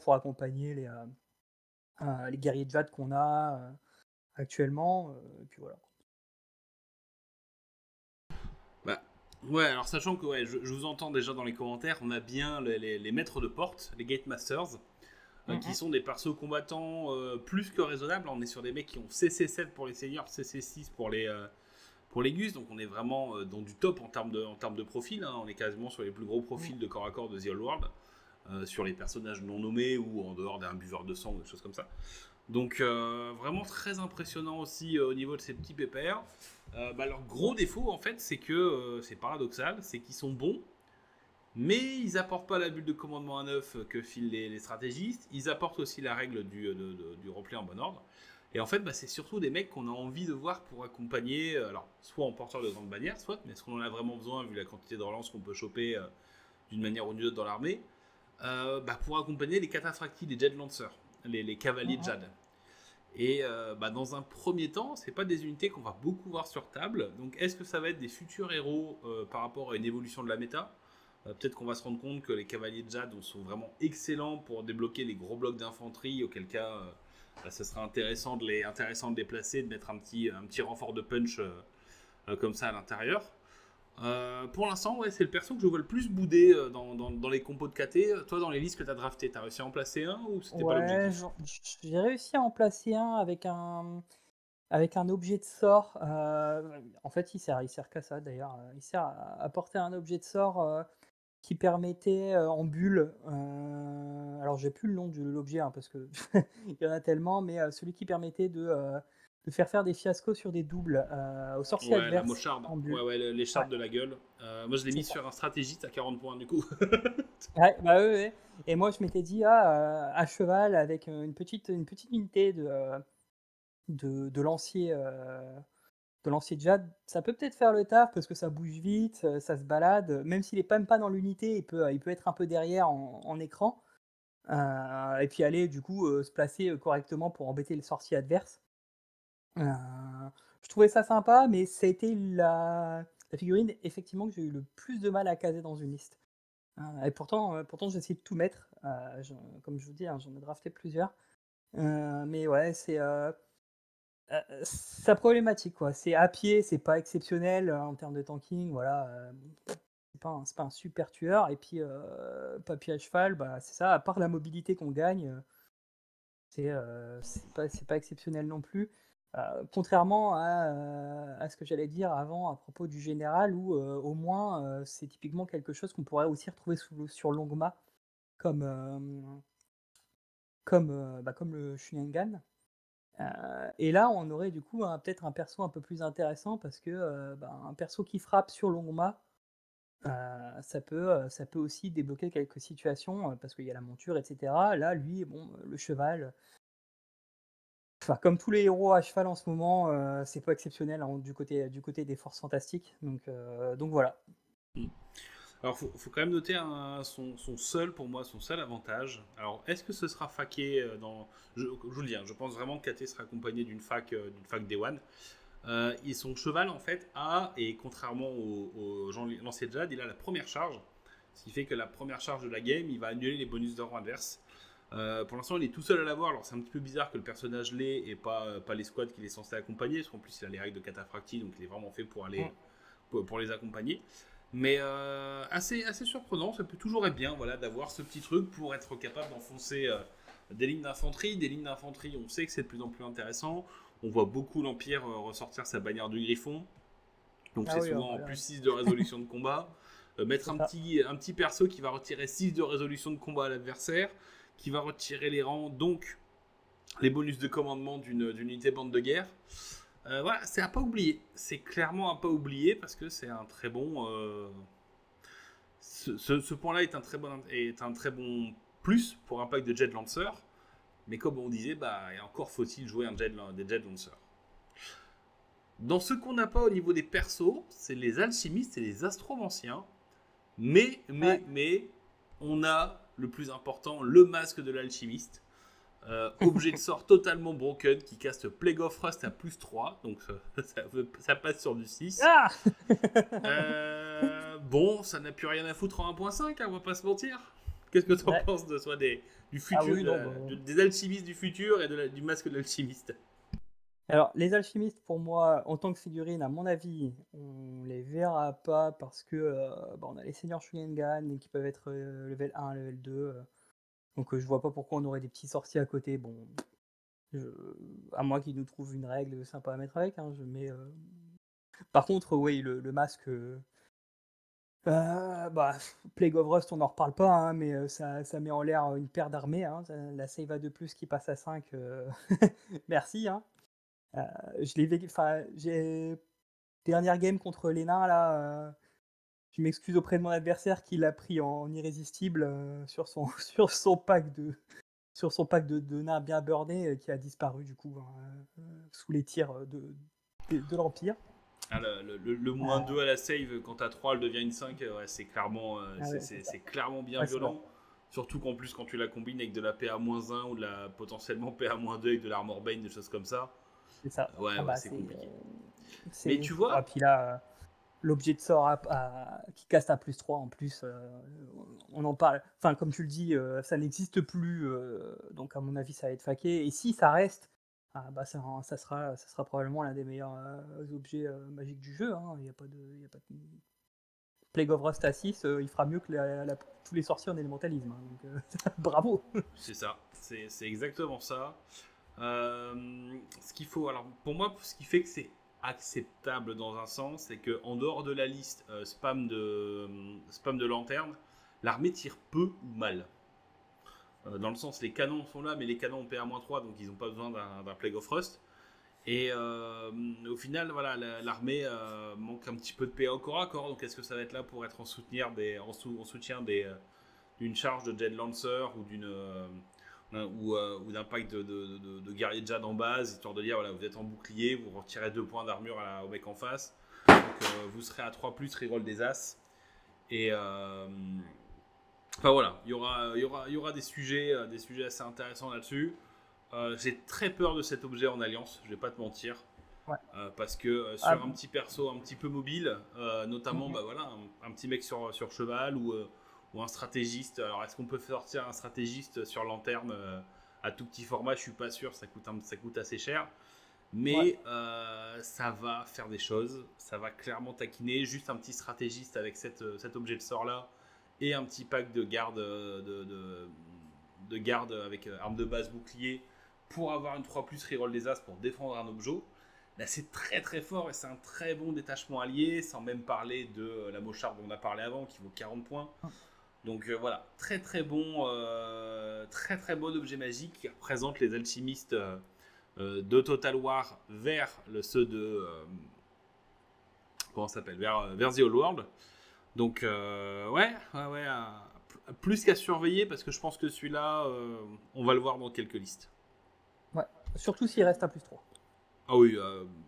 pour accompagner les guerriers de Jade qu'on a actuellement. Et puis voilà. Bah, ouais, alors sachant que je vous entends déjà dans les commentaires, on a bien les maîtres de porte, les Gate Masters, qui Mhm. sont des persos combattants plus que raisonnables. On est sur des mecs qui ont CC7 pour les seniors, CC6 pour les gus, donc on est vraiment dans du top en termes de profil, hein. On est quasiment sur les plus gros profils de corps à corps de The Old World, sur les personnages non nommés ou en dehors d'un buveur de sang ou des choses comme ça. Donc vraiment très impressionnant aussi au niveau de ces petits pépères. Leur gros défaut en fait c'est que c'est paradoxal, c'est qu'ils sont bons, mais ils apportent pas la bulle de commandement à neuf que filent les stratégistes. Ils apportent aussi la règle du replay en bon ordre. Et en fait, c'est surtout des mecs qu'on a envie de voir pour accompagner, alors soit en porteur de grande bannière, soit, mais est-ce qu'on en a vraiment besoin vu la quantité de relance qu'on peut choper d'une manière ou d'une autre dans l'armée, pour accompagner les cataphracties, les Jade Lancers, les cavaliers de Mhm. Jade. Et dans un premier temps, c'est pas des unités qu'on va beaucoup voir sur table. Donc est-ce que ça va être des futurs héros par rapport à une évolution de la méta? Peut-être qu'on va se rendre compte que les cavaliers de Jade sont vraiment excellents pour débloquer les gros blocs d'infanterie, auquel cas ce sera intéressant de les placer, de mettre un petit renfort de punch comme ça à l'intérieur. Pour l'instant, ouais, c'est le perso que je vois le plus bouder dans les compos de KT. Toi, dans les listes que tu as draftées, tu as réussi à en placer un ou c'était pas Ouais, l'objectif? j'ai réussi à en placer un avec un objet de sort. En fait, il sert qu'à ça d'ailleurs. Il sert à porter un objet de sort qui permettait en bulle. Alors, j'ai plus le nom de l'objet hein, parce que il y en a tellement, mais celui qui permettait de faire des fiascos sur des doubles aux sorciers Ouais, la adverses mocharde. en bulle. Ouais, Ouais, l'écharpe de la gueule. Moi, je l'ai c'est mis ça. sur un stratégiste à 40 points, du coup. Ouais, bah ouais, ouais. Et moi, je m'étais dit, à cheval, avec une petite unité de lancier. De lancer Jad, ça peut peut-être faire le taf parce que ça bouge vite, ça se balade. Même s'il est même pas dans l'unité, il peut être un peu derrière en écran. Et puis aller du coup se placer correctement pour embêter le sorcier adverse. Euh, je trouvais ça sympa, mais ça a été la figurine effectivement que j'ai eu le plus de mal à caser dans une liste. Et pourtant j'essaie de tout mettre. Comme je vous dis, hein, j'en ai drafté plusieurs. Mais ouais, c'est problématique, quoi. C'est à pied, c'est pas exceptionnel en termes de tanking, voilà. C'est pas un super tueur. Et puis, papier à cheval, bah, c'est ça, à part la mobilité qu'on gagne, c'est pas exceptionnel non plus. Contrairement à ce que j'allais dire avant à propos du général, où au moins c'est typiquement quelque chose qu'on pourrait aussi retrouver sur Longma, comme, comme le Shuyangan. Et là, on aurait du coup peut-être un perso un peu plus intéressant parce que un perso qui frappe sur Longma, ça peut aussi débloquer quelques situations parce qu'il y a la monture, etc. Là, lui, bon, le cheval, enfin, comme tous les héros à cheval en ce moment, c'est pas exceptionnel hein, du côté des forces fantastiques. Donc voilà. Mm. Alors, faut quand même noter son seul, pour moi, son seul avantage. Alors, est-ce que ce sera faqué dans. Je vous le dis, hein, je pense vraiment que KT sera accompagné d'une fac Day One. Et son cheval, en fait, et contrairement aux gens lancés de Jade, il a la première charge. Ce qui fait que la première charge de la game, il va annuler les bonus de rang adverse. Pour l'instant, il est tout seul à l'avoir. Alors, c'est un petit peu bizarre que le personnage l'ait et pas les squads qu'il est censé accompagner. Parce qu'en plus, il a les règles de cataphractie, donc il est vraiment fait pour aller pour les accompagner. Mais assez surprenant, ça peut toujours être bien voilà, d'avoir ce petit truc pour être capable d'enfoncer des lignes d'infanterie. Des lignes d'infanterie, on sait que c'est de plus en plus intéressant. On voit beaucoup l'Empire ressortir sa bannière du Griffon. Donc c'est souvent en plus 6 de résolution de combat. Mettre un petit perso qui va retirer 6 de résolution de combat à l'adversaire, qui va retirer les rangs, donc les bonus de commandement d'une unité bande de guerre. Voilà, c'est à pas oublier. C'est clairement à pas oublier parce que c'est un très bon. Ce point-là est un très bon plus pour un pack de Jet Lancer. Mais comme on disait, encore faut-il jouer des Jet Lancer. Dans ce qu'on n'a pas au niveau des persos, c'est les alchimistes et les astromanciens. Mais, on a le plus important, le masque de l'alchimiste. Objet de sort totalement broken qui caste Plague of Rust à plus 3, donc ça passe sur du 6. Ah Bon, ça n'a plus rien à foutre en 1.5, hein, on va pas se mentir. Qu'est-ce que tu en penses de soit du futur, des alchimistes du futur et du masque de l'alchimiste? Alors, les alchimistes, pour moi, en tant que figurine, à mon avis, on les verra pas parce que on a les seigneurs Shugengan qui peuvent être level 1, level 2. Donc je vois pas pourquoi on aurait des petits sorciers à côté. Bon, à moins qu'ils nous trouvent une règle sympa à mettre avec. Hein, Par contre, oui, le masque. Plague of Rust, on n'en reparle pas, hein, mais ça met en l'air une paire d'armées. Hein, la save à 2 plus qui passe à 5. Merci. Hein. Je l'ai vécu. Enfin, dernière game contre les nains là. Je m'excuse auprès de mon adversaire qui l'a pris en irrésistible sur son pack de nains bien burnés qui a disparu du coup sous les tirs de l'Empire. Ah, le moins 2 à la save quand t'as 3 elle devient une 5, ouais, c'est clairement, c'est clairement bien violent. Surtout qu'en plus quand tu la combines avec de la PA-1 ou potentiellement PA-2 avec de l'Armor Bane, des choses comme ça. C'est ça. C'est compliqué. Mais tu vois. Puis là, l'objet de sort qui caste à plus 3 en plus, on en parle. Enfin, comme tu le dis, ça n'existe plus. Donc, à mon avis, ça va être faqué. Et si ça reste, ça sera probablement l'un des meilleurs objets magiques du jeu. Hein. Il n'y a pas de. Plague of Rust à 6, il fera mieux que tous les sorciers en élémentalisme. Hein. Donc, bravo! C'est ça. C'est exactement ça. Ce qu'il faut. Alors, pour moi, ce qui fait que c'est acceptable dans un sens, c'est que en dehors de la liste spam de lanterne, l'armée tire peu ou mal. Dans le sens, les canons sont là, mais les canons ont PA-3, donc ils n'ont pas besoin d'un Plague of Rust. Et au final, voilà, l'armée manque un petit peu de PA au corps à corps. Donc est-ce que ça va être là pour être en soutien d'une charge de Jet Lancer ou d'un pack de guerriers de Jade en base, histoire de dire voilà, vous êtes en bouclier, vous retirez 2 points d'armure au mec en face, donc vous serez à 3+, reroll des as, et enfin voilà, il y aura des sujets assez intéressants là-dessus. J'ai très peur de cet objet en alliance, je vais pas te mentir, parce que sur un petit perso un petit peu mobile, notamment voilà, un petit mec sur cheval ou ou un stratégiste. Alors, est-ce qu'on peut sortir un stratégiste sur lanterne à tout petit format? Je suis pas sûr, ça coûte assez cher. Ouais. Mais ça va faire des choses, ça va clairement taquiner. Juste un petit stratégiste avec cet objet de sort là et un petit pack de garde, de garde avec arme de base bouclier pour avoir une 3+ reroll des as pour défendre un objet. Là, c'est très très fort et c'est un très bon détachement allié, sans même parler de la mocharde dont on a parlé avant qui vaut 40 points. Donc voilà, très très bon objet magique qui représente les alchimistes de Total War vers ceux de comment ça s'appelle, vers The Old World. Donc ouais, plus qu'à surveiller parce que je pense que celui-là on va le voir dans quelques listes. Ouais. Surtout s'il reste à +3. Ah oui,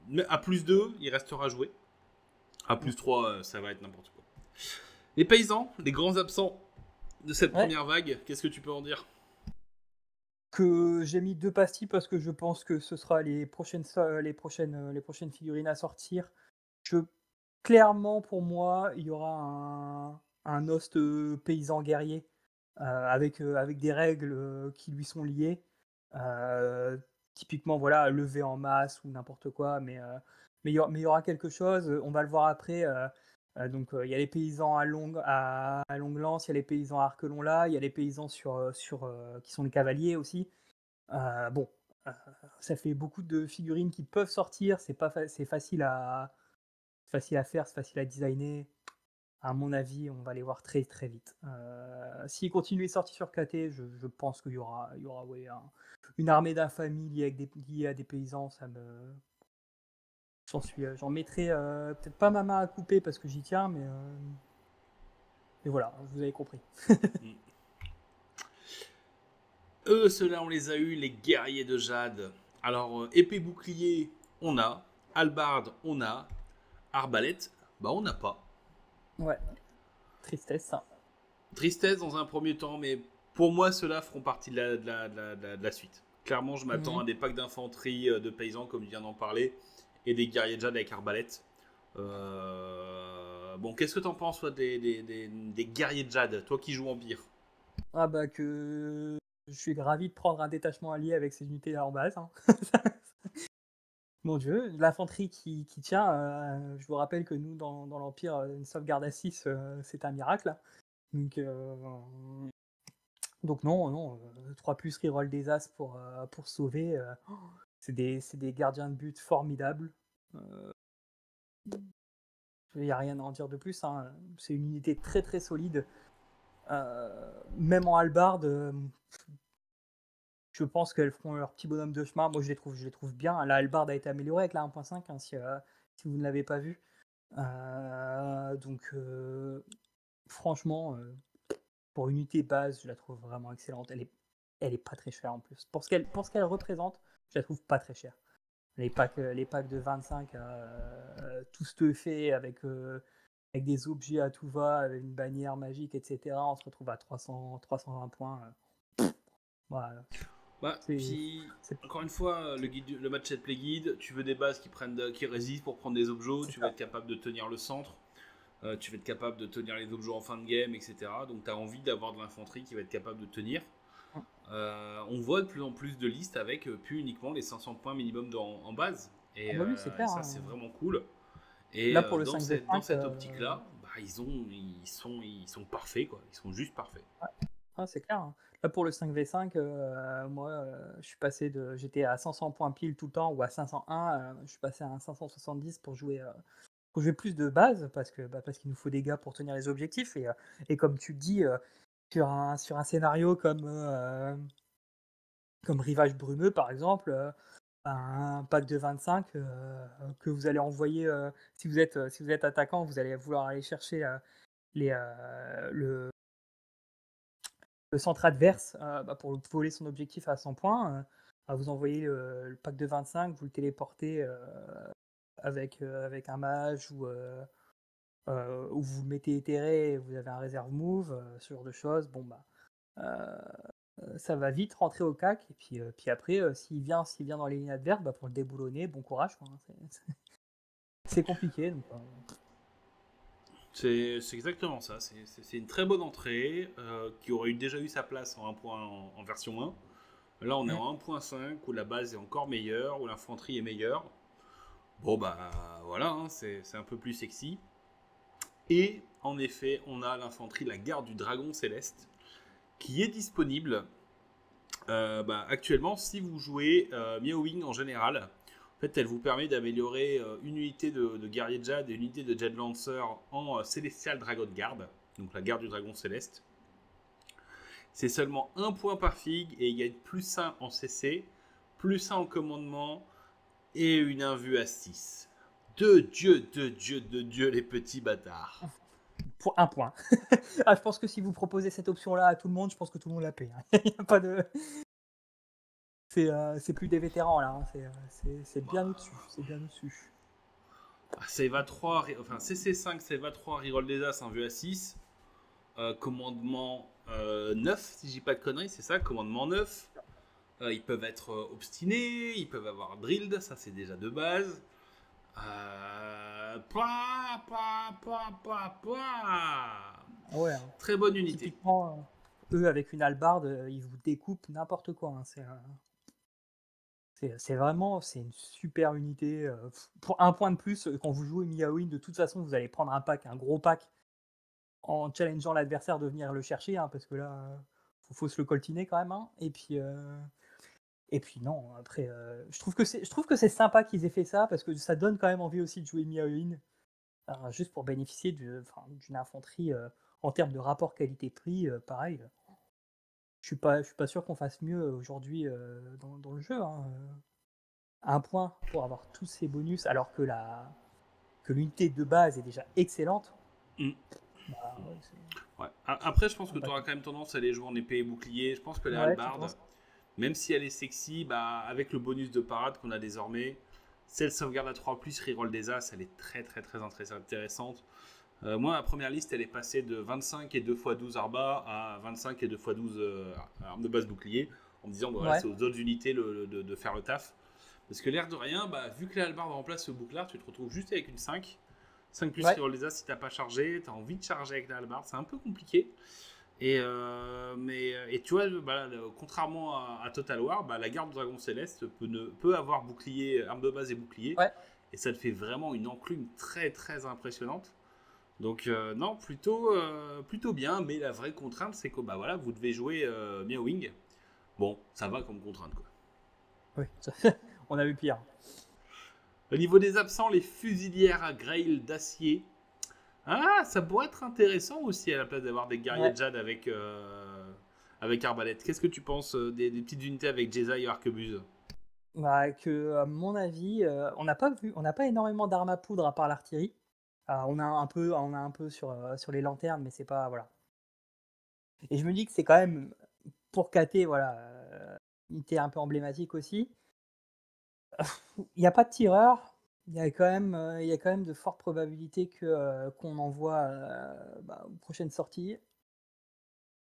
mais à +2 il restera joué. À +3 ça va être n'importe quoi. Les paysans, les grands absents de cette première vague, qu'est-ce que tu peux en dire? Que j'ai mis 2 pastilles parce que je pense que ce sera les prochaines figurines à sortir. Clairement, pour moi, il y aura un host paysan guerrier avec des règles qui lui sont liées. Euh, Typiquement, voilà, lever en masse ou n'importe quoi, mais il y aura quelque chose. On va le voir après. Donc, il y a les paysans à longue lance, il y a les paysans à arc long là, il y a les paysans qui sont les cavaliers aussi. Bon, euh, ça fait beaucoup de figurines qui peuvent sortir. C'est facile à faire, c'est facile à designer. À mon avis, on va les voir très très vite. S'ils continuent les sorties sur KT, je pense qu'il y aura ouais, une armée d'infamie liée à des paysans. J'en mettrai peut-être pas ma main à couper parce que j'y tiens, mais voilà, vous avez compris. Eux, ceux-là, on les a eu, les guerriers de Jade. Alors, épée bouclier, on a. Hallebarde, on a. Arbalète, bah on n'a pas. Ouais, tristesse, ça. Tristesse dans un premier temps, mais pour moi, ceux-là feront partie de la suite. Clairement, je m'attends à des packs d'infanterie de paysans, comme je viens d'en parler, et des guerriers de Jade avec arbalète. Bon, qu'est-ce que t'en penses, toi, des guerriers de Jade, toi qui joues Empire? Ah bah que je suis ravi de prendre un détachement allié avec ces unités là en base. Hein. Mon Dieu, l'infanterie qui tient. Je vous rappelle que nous, dans l'Empire, une sauvegarde à 6, c'est un miracle. Donc non, 3 plus reroll des as pour sauver. C'est des gardiens de but formidables. Il n'y a rien à en dire de plus. Hein. C'est une unité très très solide. Même en hallebarde, je pense qu'elles feront leur petit bonhomme de chemin. Moi, je les trouve bien. La hallebarde a été améliorée avec la 1.5, hein, si vous ne l'avez pas vu. Donc, franchement, pour une unité base, je la trouve vraiment excellente. Elle est pas très chère en plus. Pour ce qu'elle représente, je la trouve pas très chère. Les packs de 25 tout stuffés avec des objets à tout va, avec une bannière magique, etc. On se retrouve à 320 points. Voilà. Bah, puis, encore une fois, le match set play guide, tu veux des bases qui résistent pour prendre des objets, tu vas être capable de tenir le centre, tu vas être capable de tenir les objets en fin de game, etc. Donc tu as envie d'avoir de l'infanterie qui va être capable de tenir. On voit de plus en plus de listes avec plus uniquement les 500 points minimum en base. Et, bah oui, c'est clair, ça, hein. c'est vraiment cool. Et Là, pour le dans 5v5, cette optique-là, bah, ils sont parfaits, quoi. Ils sont juste parfaits. Ah, c'est clair. Hein. Là, pour le 5v5, moi, j'étais à 500 points pile tout le temps, ou à 501, je suis passé à un 570 pour jouer plus de base, parce qu'il nous faut des gars pour tenir les objectifs. Et comme tu dis, sur un scénario comme Rivage Brumeux, par exemple, un pack de 25 que vous allez envoyer, si vous êtes attaquant, vous allez vouloir aller chercher le centre adverse pour voler son objectif à 100 points. Vous envoyez le pack de 25, vous le téléportez avec un mage ou vous le mettez éthéré et vous avez un réserve move, ce genre de choses. Bon, ça va vite rentrer au cac. Et puis après, s'il vient dans les lignes adverses, pour le déboulonner, bon courage. Quoi, hein. C'est compliqué. Donc, C'est exactement ça. C'est une très bonne entrée qui aurait déjà eu sa place en 1 point en version 1. Là, on est Mm. en 1.5 où la base est encore meilleure, où l'infanterie est meilleure. Bon, bah voilà, hein, c'est un peu plus sexy. Et en effet, on a l'infanterie, la garde du dragon céleste, qui est disponible actuellement si vous jouez Meowing en général. En fait, elle vous permet d'améliorer une unité de guerrier Jade et une unité de Jade Lancer en Celestial Dragon Guard, donc la garde du dragon céleste. C'est seulement 1 point par fig et il y a plus 1 en CC, plus 1 en commandement et une invue à 6. De Dieu, les petits bâtards. Pour 1 point. Je pense que si vous proposez cette option-là à tout le monde, je pense que tout le monde la paie. Il n'y a pas de... C'est plus des vétérans, là. Hein. C'est bien au-dessus. C'est bien au-dessus. Save à 3, enfin CC5, Save à 3, reroll des As, invue à 6. Commandement 9, si je dis pas de conneries, c'est ça, commandement 9. Ils peuvent être obstinés, ils peuvent avoir drilled, ça c'est déjà de base. Ouais, hein. Très bonne unité. Typiquement, eux, avec une hallebarde, ils vous découpent n'importe quoi. Hein. C'est vraiment une super unité. Pour 1 point de plus, quand vous jouez Meowing, de toute façon, vous allez prendre un gros pack, en challengeant l'adversaire de venir le chercher, hein, parce que là, faut se le coltiner quand même. Hein. Et puis non, après, je trouve que c'est sympa qu'ils aient fait ça, parce que ça donne quand même envie aussi de jouer Meowing, juste pour bénéficier d'une infanterie en termes de rapport qualité-prix, pareil. Je suis pas sûr qu'on fasse mieux aujourd'hui dans le jeu. Hein. 1 point pour avoir tous ces bonus, alors que l'unité de base est déjà excellente. Mm. Bah, ouais. Après, je pense que tu auras quand même tendance à aller jouer en épée et bouclier. Je pense que la hallebarde, même si elle est sexy, avec le bonus de parade qu'on a désormais, celle sauvegarde à 3+, reroll des As, elle est très intéressante. Moi, la première liste, elle est passée de 25 et 2x12 Arba à 25 et 2x12 armes de base bouclier, en me disant, voilà, c'est aux autres unités de faire le taf. Parce que l'air de rien, vu que la hallebarde remplace le bouclard, tu te retrouves juste avec une 5. 5 plus reroll des As si t'as pas chargé, t'as envie de charger avec la hallebarde, c'est un peu compliqué. Et tu vois, contrairement à Total War, la garde du dragon céleste peut avoir bouclier, arme de base et bouclier. Ouais. Et ça te fait vraiment une enclume très impressionnante. Donc non, plutôt bien, mais la vraie contrainte, c'est que vous devez jouer Meowing. Bon, ça va comme contrainte, quoi. Oui, on a eu pire. Au niveau des absents, les fusilières à grail d'acier. Ah, ça pourrait être intéressant aussi à la place d'avoir des guerriers Jade avec arbalète. Qu'est-ce que tu penses des petites unités avec Jeza et Arquebuse? À mon avis, on n'a pas énormément d'armes à poudre à part l'artillerie. On a un peu sur les lanternes, mais c'est pas, voilà. Et je me dis que c'est quand même, pour KT, voilà, une unité un peu emblématique aussi. Il n'y a pas de tireur. Il y a quand même de fortes probabilités qu'on envoie aux prochaines sorties.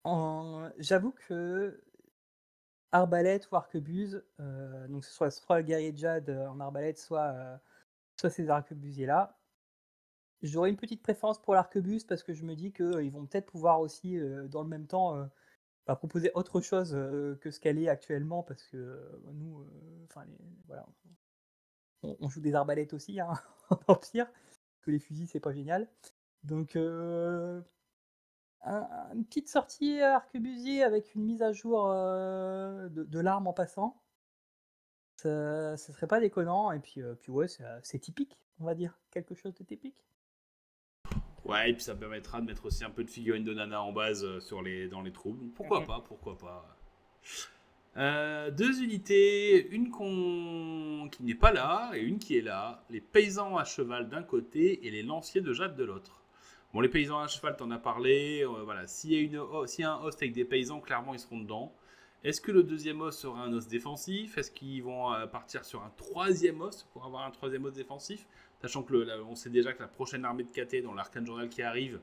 J'avoue que arbalète ou arquebuse, donc soit le guerrier Jade en arbalète, soit ces arquebusiers-là. J'aurais une petite préférence pour l'arquebuse parce que je me dis qu'ils vont peut-être pouvoir aussi, dans le même temps, proposer autre chose que ce qu'elle est actuellement, parce que nous, voilà, on joue des arbalètes aussi, hein, en Empire, que les fusils c'est pas génial. Donc une petite sortie arquebusier avec une mise à jour de l'arme en passant, ça serait pas déconnant. Et puis ouais, c'est typique, on va dire, quelque chose de typique. Ouais, et puis ça permettra de mettre aussi un peu de figurines de Nana en base dans les troupes. Pourquoi pas. Deux unités, une qui n'est pas là et une qui est là. Les paysans à cheval d'un côté et les lanciers de Jade de l'autre. Bon, les paysans à cheval, t'en as parlé. Voilà, s'il y a un host avec des paysans, clairement ils seront dedans. Est-ce que le deuxième host sera un host défensif? Est-ce qu'ils vont partir sur un troisième host pour avoir un troisième host défensif? Sachant que on sait déjà que la prochaine armée de KT dans l'Arcane Journal qui arrive,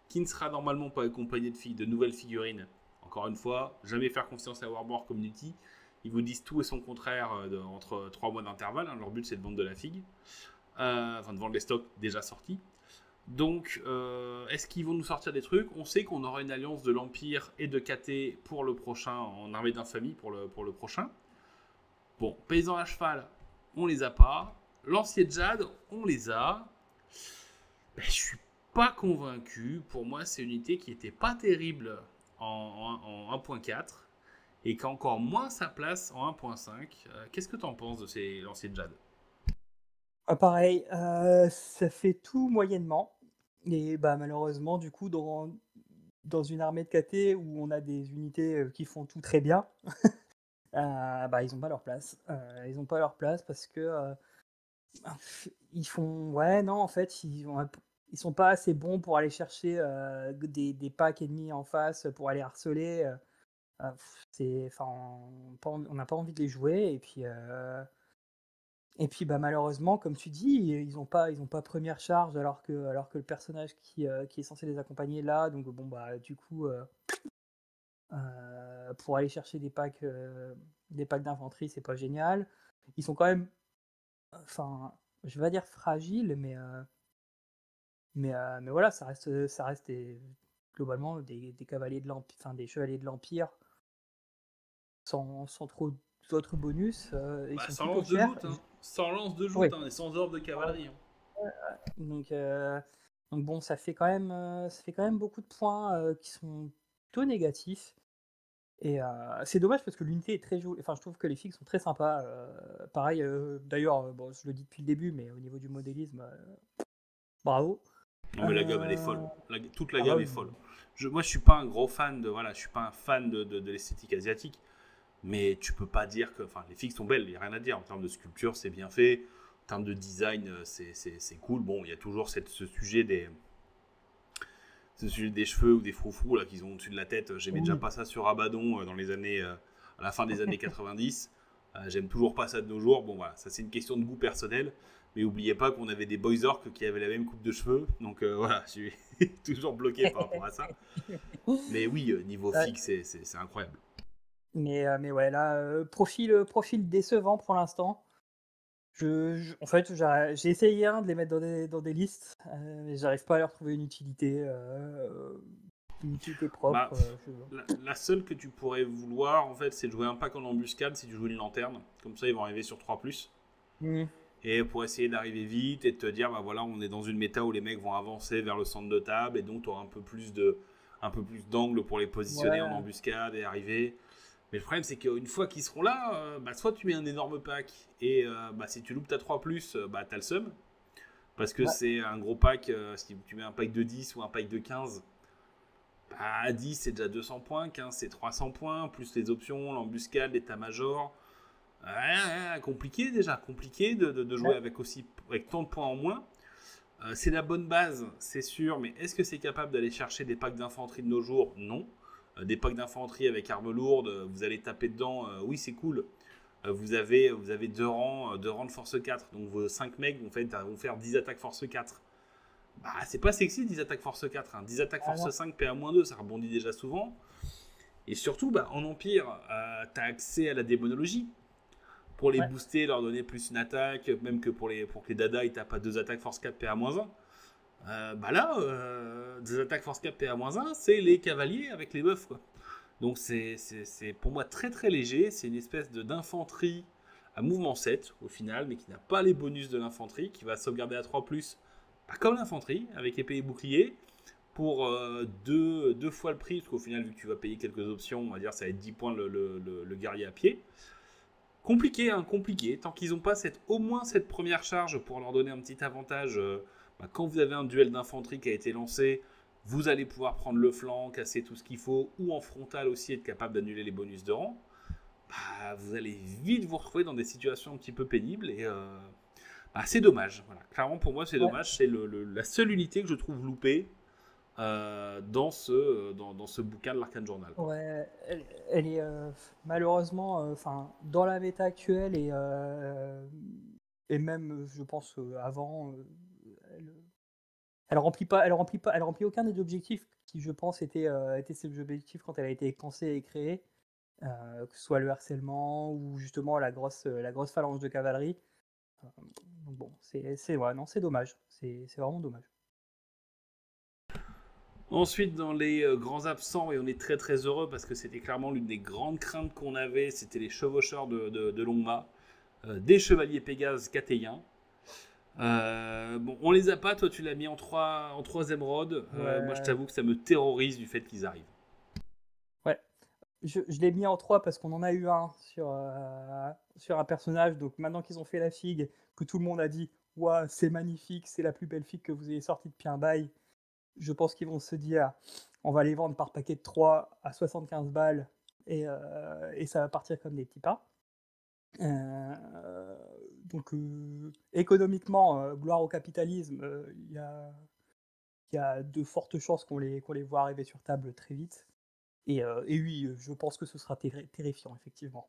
qui ne sera normalement pas accompagnée de nouvelles figurines. Encore une fois, jamais faire confiance à Warhammer Community. Ils vous disent tout et son contraire entre 3 mois d'intervalle. Hein. Leur but, c'est de vendre de la figue. De vendre les stocks déjà sortis. Donc, est-ce qu'ils vont nous sortir des trucs? On sait qu'on aura une alliance de l'Empire et de KT pour le prochain, en armée d'infamie pour le prochain. Bon, paysans à cheval, on les a pas. Lancier de Jade, on les a. Ben, je suis pas convaincu. Pour moi, c'est une unité qui était pas terrible en 1.4 et qui a encore moins sa place en 1.5. Qu'est-ce que tu en penses de ces lanciers de Jade? Pareil, ça fait tout moyennement. Et bah, malheureusement, du coup, dans une armée de KT où on a des unités qui font tout très bien, bah, ils n'ont pas leur place. Ils n'ont pas leur place parce que ils font. Ouais, non, en fait, ils sont pas assez bons pour aller chercher des packs ennemis en face, pour aller harceler. Enfin, on n'a pas envie de les jouer. Et puis bah, malheureusement, comme tu dis, ils ont pas première charge alors que le personnage qui est censé les accompagner là. Donc bon bah du coup, pour aller chercher des packs d'infanterie, c'est pas génial. Ils sont quand même, enfin, je vais pas dire fragiles, mais voilà, ça reste globalement des cavaliers de l'Empire, enfin des chevaliers de l'Empire sans trop d'autres bonus. Ils Bah, sont sans plutôt lance de chers. joute, hein. Sans lance de Oui. joute, hein, et sans ordre de cavalerie, hein. Donc, donc bon, ça fait quand même beaucoup de points qui sont plutôt négatifs. Et c'est dommage parce que l'unité est très jolie. Enfin, je trouve que les figues sont très sympas. Pareil, d'ailleurs, bon, je le dis depuis le début, mais au niveau du modélisme, bravo. Non mais la gamme elle est folle. Euh, Toute la Ah bah gamme est oui. folle. Moi je suis pas un gros fan de voilà, je suis pas un fan de l'esthétique asiatique, mais tu peux pas dire que enfin les figues sont belles, il y a rien à dire en termes de sculpture, c'est bien fait, en termes de design, c'est cool. Bon, il y a toujours ce sujet des cheveux ou des froufrous là qu'ils ont au-dessus de la tête. J'aimais déjà Oui. pas ça sur Abaddon dans les années à la fin des années 90. J'aime toujours pas ça de nos jours. Bon voilà, ça c'est une question de goût personnel. Mais n'oubliez pas qu'on avait des boys orcs qui avaient la même coupe de cheveux. Donc voilà, je suis toujours bloqué par rapport à ça. Mais oui, niveau Ouais. fixe, c'est incroyable. Mais ouais, là, profil décevant pour l'instant. En fait, j'ai essayé de les mettre dans des listes, mais j'arrive pas à leur trouver une utilité Bah, propre. la seule que tu pourrais vouloir, en fait, c'est de jouer un pack en embuscade si tu joues une lanterne. Comme ça, ils vont arriver sur 3+. Mhm. Et pour essayer d'arriver vite et de te dire, bah voilà, on est dans une méta où les mecs vont avancer vers le centre de table et donc tu auras un peu plus d'angle pour les positionner en Ouais, embuscade et arriver. Mais le problème, c'est qu'une fois qu'ils seront là, bah, soit tu mets un énorme pack et bah, si tu loupes ta 3+, bah, t'as le seum. Parce que ouais, c'est un gros pack, si tu mets un pack de 10 ou un pack de 15, bah, 10 c'est déjà 200 points, 15 c'est 300 points, plus les options, l'embuscade, l'état-major. Compliqué déjà, compliqué de jouer ouais. avec tant de points en moins. C'est la bonne base, c'est sûr, mais est-ce que c'est capable d'aller chercher des packs d'infanterie de nos jours? Non. Des packs d'infanterie avec armes lourdes, vous allez taper dedans, oui c'est cool. Vous avez deux rangs de force 4, donc vos 5 mecs vont faire 10 attaques force 4. Bah c'est pas sexy 10 attaques force 4, hein. 10 attaques Ah force non. 5 PA-2, ça rebondit déjà souvent. Et surtout, bah, en Empire, t'as accès à la démonologie pour les Ouais. booster, leur donner plus une attaque, même que pour que les dada ils tapent à 2 attaques force 4 PA-1. Bah là, 2 attaques force 4 PA-1, c'est les cavaliers avec les buffs quoi. Donc c'est pour moi très très léger, c'est une espèce d'infanterie à mouvement 7 au final, mais qui n'a pas les bonus de l'infanterie, qui va sauvegarder à 3+, pas comme l'infanterie, avec épée et bouclier, pour deux fois le prix, parce qu'au final, vu que tu vas payer quelques options, on va dire ça va être 10 points le guerrier à pied. Compliqué, hein, compliqué. Tant qu'ils n'ont pas au moins cette première charge pour leur donner un petit avantage, bah, quand vous avez un duel d'infanterie qui a été lancé, vous allez pouvoir prendre le flanc, casser tout ce qu'il faut, ou en frontal aussi être capable d'annuler les bonus de rang. Bah, vous allez vite vous retrouver dans des situations un petit peu pénibles et bah, c'est dommage. Voilà. Clairement, pour moi, c'est Ouais. dommage. C'est la seule unité que je trouve loupée dans ce bouquin de l'Arcane Journal, quoi. Ouais, elle est malheureusement, enfin, dans la méta actuelle et même, je pense, avant, elle, elle remplit aucun des objectifs qui, je pense, étaient ses objectifs quand elle a été pensée et créée, que ce soit le harcèlement ou justement la grosse phalange de cavalerie. Donc bon, ouais, non, c'est dommage, c'est vraiment dommage. Ensuite, dans les grands absents, et on est très très heureux parce que c'était clairement l'une des grandes craintes qu'on avait, c'était les chevaucheurs de Longma, des chevaliers Pégase catéens. Bon, on les a pas, toi tu l'as mis en 3 émeraudes. Moi je Ouais, t'avoue que ça me terrorise du fait qu'ils arrivent. ouais. Je l'ai mis en 3 parce qu'on en a eu un sur un personnage. Donc maintenant qu'ils ont fait la figue, que tout le monde a dit Ouah, c'est magnifique, c'est la plus belle figue que vous ayez sortie depuis un bail. Je pense qu'ils vont se dire on va les vendre par paquet de 3 à 75 balles et ça va partir comme des petits pains. Euh, donc économiquement, gloire au capitalisme, il y a de fortes chances qu'on les voit arriver sur table très vite. Et oui, je pense que ce sera terrifiant, effectivement.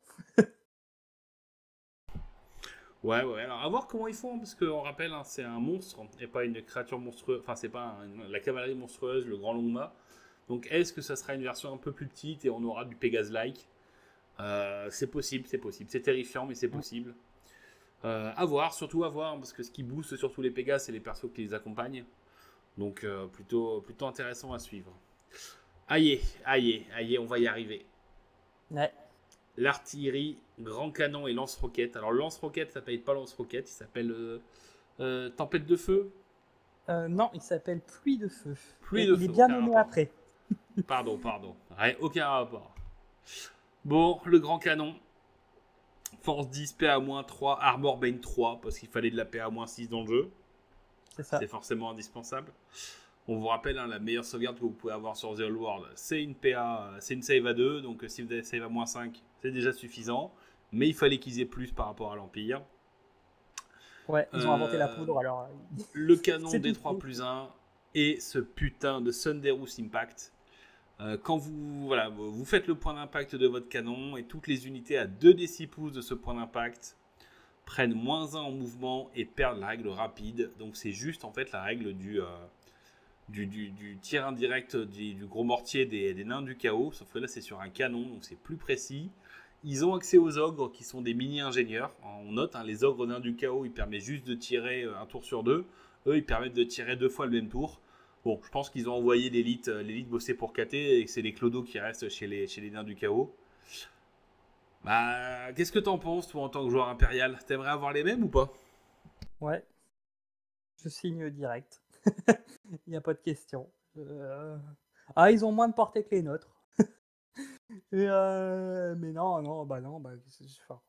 Ouais, ouais, alors à voir comment ils font, parce qu'on rappelle, hein, c'est un monstre et pas une créature monstrueuse. Enfin, c'est pas la cavalerie monstrueuse, le grand Longma. Donc est-ce que ça sera une version un peu plus petite et on aura du Pégase-like? C'est possible, c'est possible. C'est terrifiant, mais c'est Mm. possible. À voir, surtout à voir, parce que ce qui booste surtout les Pégases, c'est les persos qui les accompagnent. Donc plutôt intéressant à suivre. Aïe, aïe, aïe, on va y arriver. Ouais. L'artillerie, grand canon et lance-roquette. Alors lance-roquette, ça s'appelle pas lance-roquette, il s'appelle tempête de feu. Non, il s'appelle Pluie de Feu. Pluie Et de il est feu, bien aucun nommé rapport. après. Pardon. Ouais, aucun rapport. Bon, le grand canon. Force 10, PA-3, Armor Bane 3, parce qu'il fallait de la PA-6 dans le jeu. C'est C'est ça. forcément indispensable. On vous rappelle, hein, la meilleure sauvegarde que vous pouvez avoir sur The Old World, c'est une PA, c'est une save à 2. Donc si vous avez save à -5, c'est déjà suffisant. Mais il fallait qu'ils aient plus par rapport à l'Empire. Ouais, ils ont inventé la Euh, poudre, alors le canon c'est tout D3 faux. plus 1 et ce putain de Thunderous Impact. Quand vous faites le point d'impact de votre canon et toutes les unités à 2 des 6 pouces de ce point d'impact prennent -1 en mouvement et perdent la règle rapide. Donc c'est juste en fait la règle du tir indirect du gros mortier des nains du chaos, sauf que là c'est sur un canon, donc c'est plus précis. Ils ont accès aux ogres qui sont des mini-ingénieurs. On note, hein, les ogres nains du chaos, ils permettent juste de tirer un tour sur 2. Eux, ils permettent de tirer 2 fois le même tour. Bon, je pense qu'ils ont envoyé l'élite bosser pour KT et que c'est les clodos qui restent chez les nains du chaos. Bah, qu'est-ce que t'en penses, toi, en tant que joueur impérial? T'aimerais avoir les mêmes ou pas? Ouais, je signe direct. Il n'y a pas de question. Ah, ils ont moins de portée que les nôtres. Mais non, non, bah non, bah, enfin,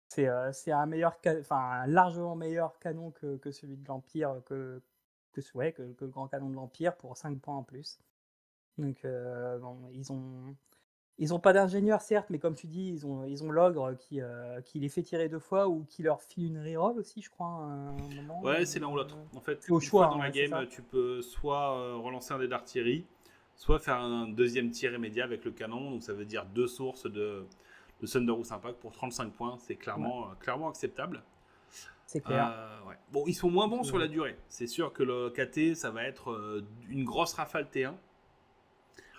c'est enfin, un largement meilleur canon que celui de l'Empire, ouais, que le grand canon de l'Empire pour 5 points en plus. Donc, bon, ils ont pas d'ingénieur, certes, mais comme tu dis, ils ont l'ogre qui les fait tirer 2 fois ou qui leur file une reroll aussi, je crois, à un moment. Ouais, c'est l'un ou l'autre. En fait, C'est au une fois choix, dans hein, la ouais, c'est game, ça. tu peux soit relancer un dé d'artillerie, soit faire un deuxième tir immédiat avec le canon. Donc ça veut dire 2 sources de Thunderous Impact pour 35 points. C'est Ouais, clairement acceptable. c'est clair. Ouais. Bon, ils sont moins bons sur la C'est- durée. C'est sûr que le KT, ça va être une grosse rafale T1.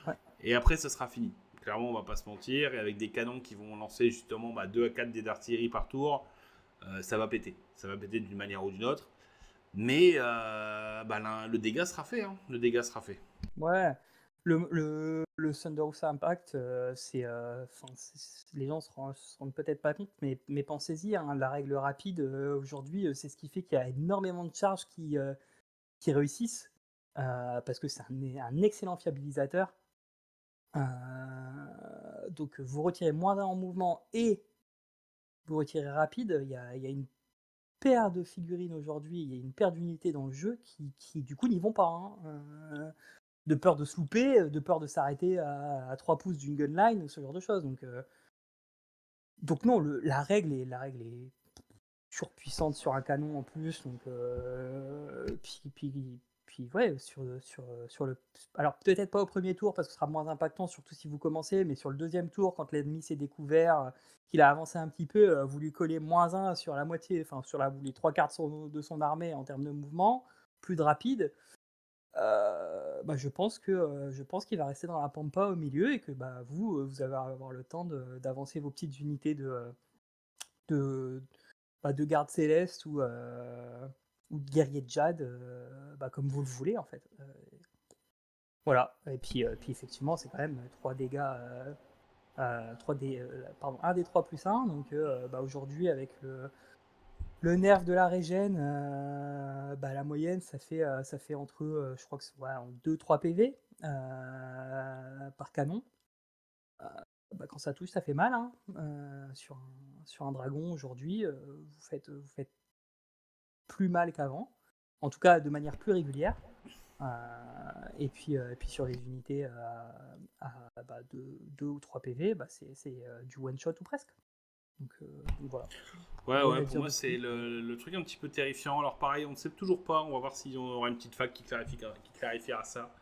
Ouais, Et après, ça sera fini. Clairement, on va pas se mentir. Et avec des canons qui vont lancer justement 2 à 4 dés d'artillerie par tour, ça va péter. Ça va péter d'une manière ou d'une autre. Mais le dégât sera fait. Hein. Le dégât sera fait. ouais. Le Thunderous Impact, enfin, les gens se rendent peut-être pas compte, mais pensez-y, hein, la règle rapide, aujourd'hui, c'est ce qui fait qu'il y a énormément de charges qui réussissent, parce que c'est un excellent fiabilisateur. Donc vous retirez -1 en mouvement et vous retirez rapide. Il y a une paire de figurines aujourd'hui, il y a une paire d'unités dans le jeu qui du coup n'y vont pas, hein. De peur de se louper, de peur de s'arrêter à 3 pouces d'une gunline ou ce genre de choses. Donc non, la règle est surpuissante sur un canon en plus. Donc puis ouais, sur le, alors peut-être pas au premier tour parce que ce sera moins impactant, surtout si vous commencez, mais sur le deuxième tour, quand l'ennemi s'est découvert, qu'il a avancé un petit peu, vous lui collez -1 sur la moitié, enfin sur les 3 quarts de son armée en termes de mouvement, plus de rapide. Bah, je pense qu'il va rester dans la pampa au milieu et que bah, vous allez avoir le temps d'avancer vos petites unités de, de garde céleste ou de guerrier de Jade, bah, comme vous le voulez en fait. Voilà. Et puis effectivement, c'est quand même 3 dégâts, 3 dé, pardon, 1 des 3 plus 1. Donc bah, aujourd'hui, avec le nerf de la régène, bah, la moyenne, ça fait entre, je crois que c'est ouais, 2-3 PV par canon. Bah, quand ça touche, ça fait mal, hein. Sur un dragon aujourd'hui, vous faites plus mal qu'avant, en tout cas de manière plus régulière. Et puis sur les unités bah, 2 ou 3 PV, bah, c'est du one shot ou presque. Donc voilà. Ouais, Rien ouais, à pour dire moi de c'est plus. le truc un petit peu terrifiant. Alors pareil, on ne sait toujours pas, on va voir si on aura une petite fac qui clarifiera ça.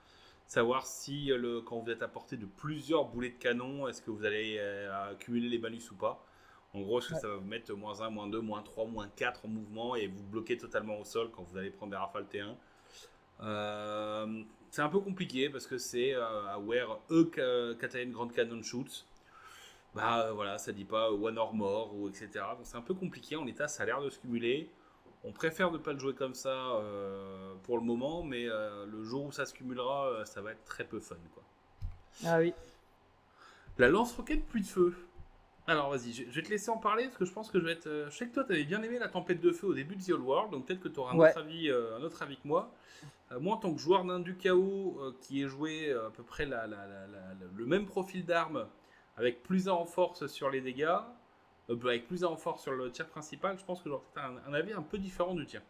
Savoir si quand vous êtes à portée de plusieurs boulets de canon, est-ce que vous allez accumuler les malus ou pas. En gros, est-ce que Ouais. ça va vous mettre -1, -2, -3, -4 en mouvement et vous bloquer totalement au sol quand vous allez prendre des rafales T1. C'est un peu compliqué parce que c'est Aware Katalin Grand Cannon Shoots. Bah voilà, ça dit pas one or more ou etc. Donc c'est un peu compliqué en l'état, ça a l'air de se cumuler. On préfère ne pas le jouer comme ça pour le moment, mais le jour où ça se cumulera, ça va être très peu fun quoi. Ah oui. La lance-roquette pluie de feu. Alors vas-y, je vais te laisser en parler parce que je pense que je vais être. Je sais que toi t'avais bien aimé la tempête de feu au début de The Old World, donc peut-être que tu auras Ouais. un autre avis que moi. Moi en tant que joueur d'un du chaos qui est joué à peu près le même profil d'armes avec plus 1 en force sur les dégâts, avec plus 1 en force sur le tir principal, je pense que j'aurais peut-être un avis un peu différent du tien.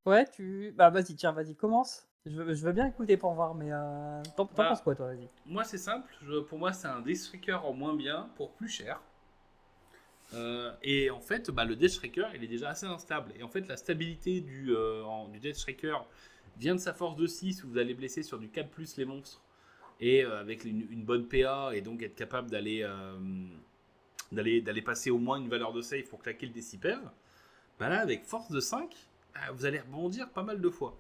Ouais, bah vas-y, tiens, vas-y, commence. Je veux bien écouter pour voir, mais t'en penses Bah, quoi, toi, vas-y. moi c'est simple, pour moi c'est un Deathstreaker en moins bien pour plus cher. Et en fait, bah, le Deathstreaker il est déjà assez instable. Et en fait, la stabilité du Deathstreaker vient de sa force de 6 où vous allez blesser sur du 4+ les monstres. Et avec une bonne PA et donc être capable d'aller passer au moins une valeur de save pour claquer le décipev, bah là avec force de 5, bah, vous allez rebondir pas mal de fois.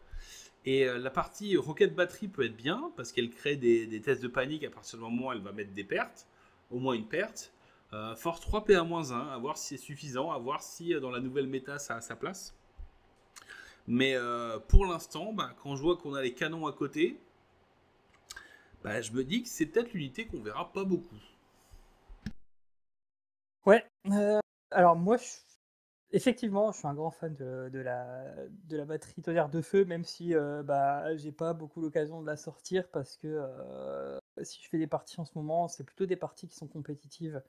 Et la partie rocket batterie peut être bien parce qu'elle crée des tests de panique à partir du moment où elle va mettre des pertes, au moins une perte. Force 3 PA-1, à voir si c'est suffisant, à voir si dans la nouvelle méta ça a sa place. Mais pour l'instant, bah, quand je vois qu'on a les canons à côté, bah, je me dis que c'est peut-être l'unité qu'on verra pas beaucoup. Ouais. Alors moi, effectivement, je suis un grand fan de la batterie tonnerre de feu, même si bah, j'ai pas beaucoup l'occasion de la sortir parce que si je fais des parties en ce moment, c'est plutôt des parties qui sont compétitives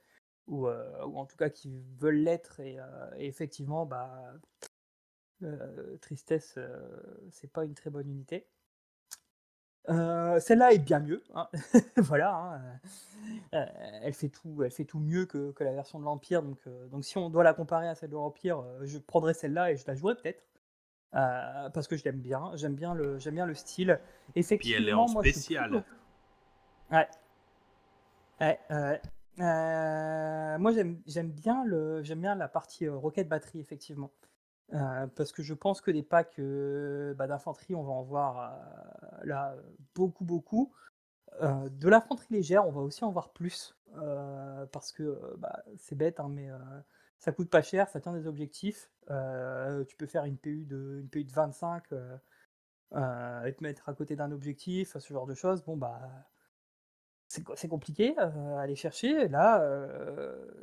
ou en tout cas qui veulent l'être et effectivement, bah, tristesse, c'est pas une très bonne unité. Celle-là est bien mieux, hein. Voilà, hein, elle fait tout mieux que la version de l'Empire, donc si on doit la comparer à celle de l'Empire, je prendrais celle-là et je la jouerais peut-être, parce que je l'aime bien, j'aime bien le style. Puis elle est en Effectivement, moi je trouve spécial. ouais, ouais, moi j'aime bien la partie, roquette batterie effectivement, parce que je pense que des packs, bah, d'infanterie, on va en voir, là, beaucoup, beaucoup. De l'infanterie légère, on va aussi en voir plus, parce que, bah, c'est bête, hein, mais ça coûte pas cher, ça tient des objectifs. Tu peux faire une PU de 25, et te mettre à côté d'un objectif, ce genre de choses. Bon, bah, c'est compliqué, à aller chercher. Là,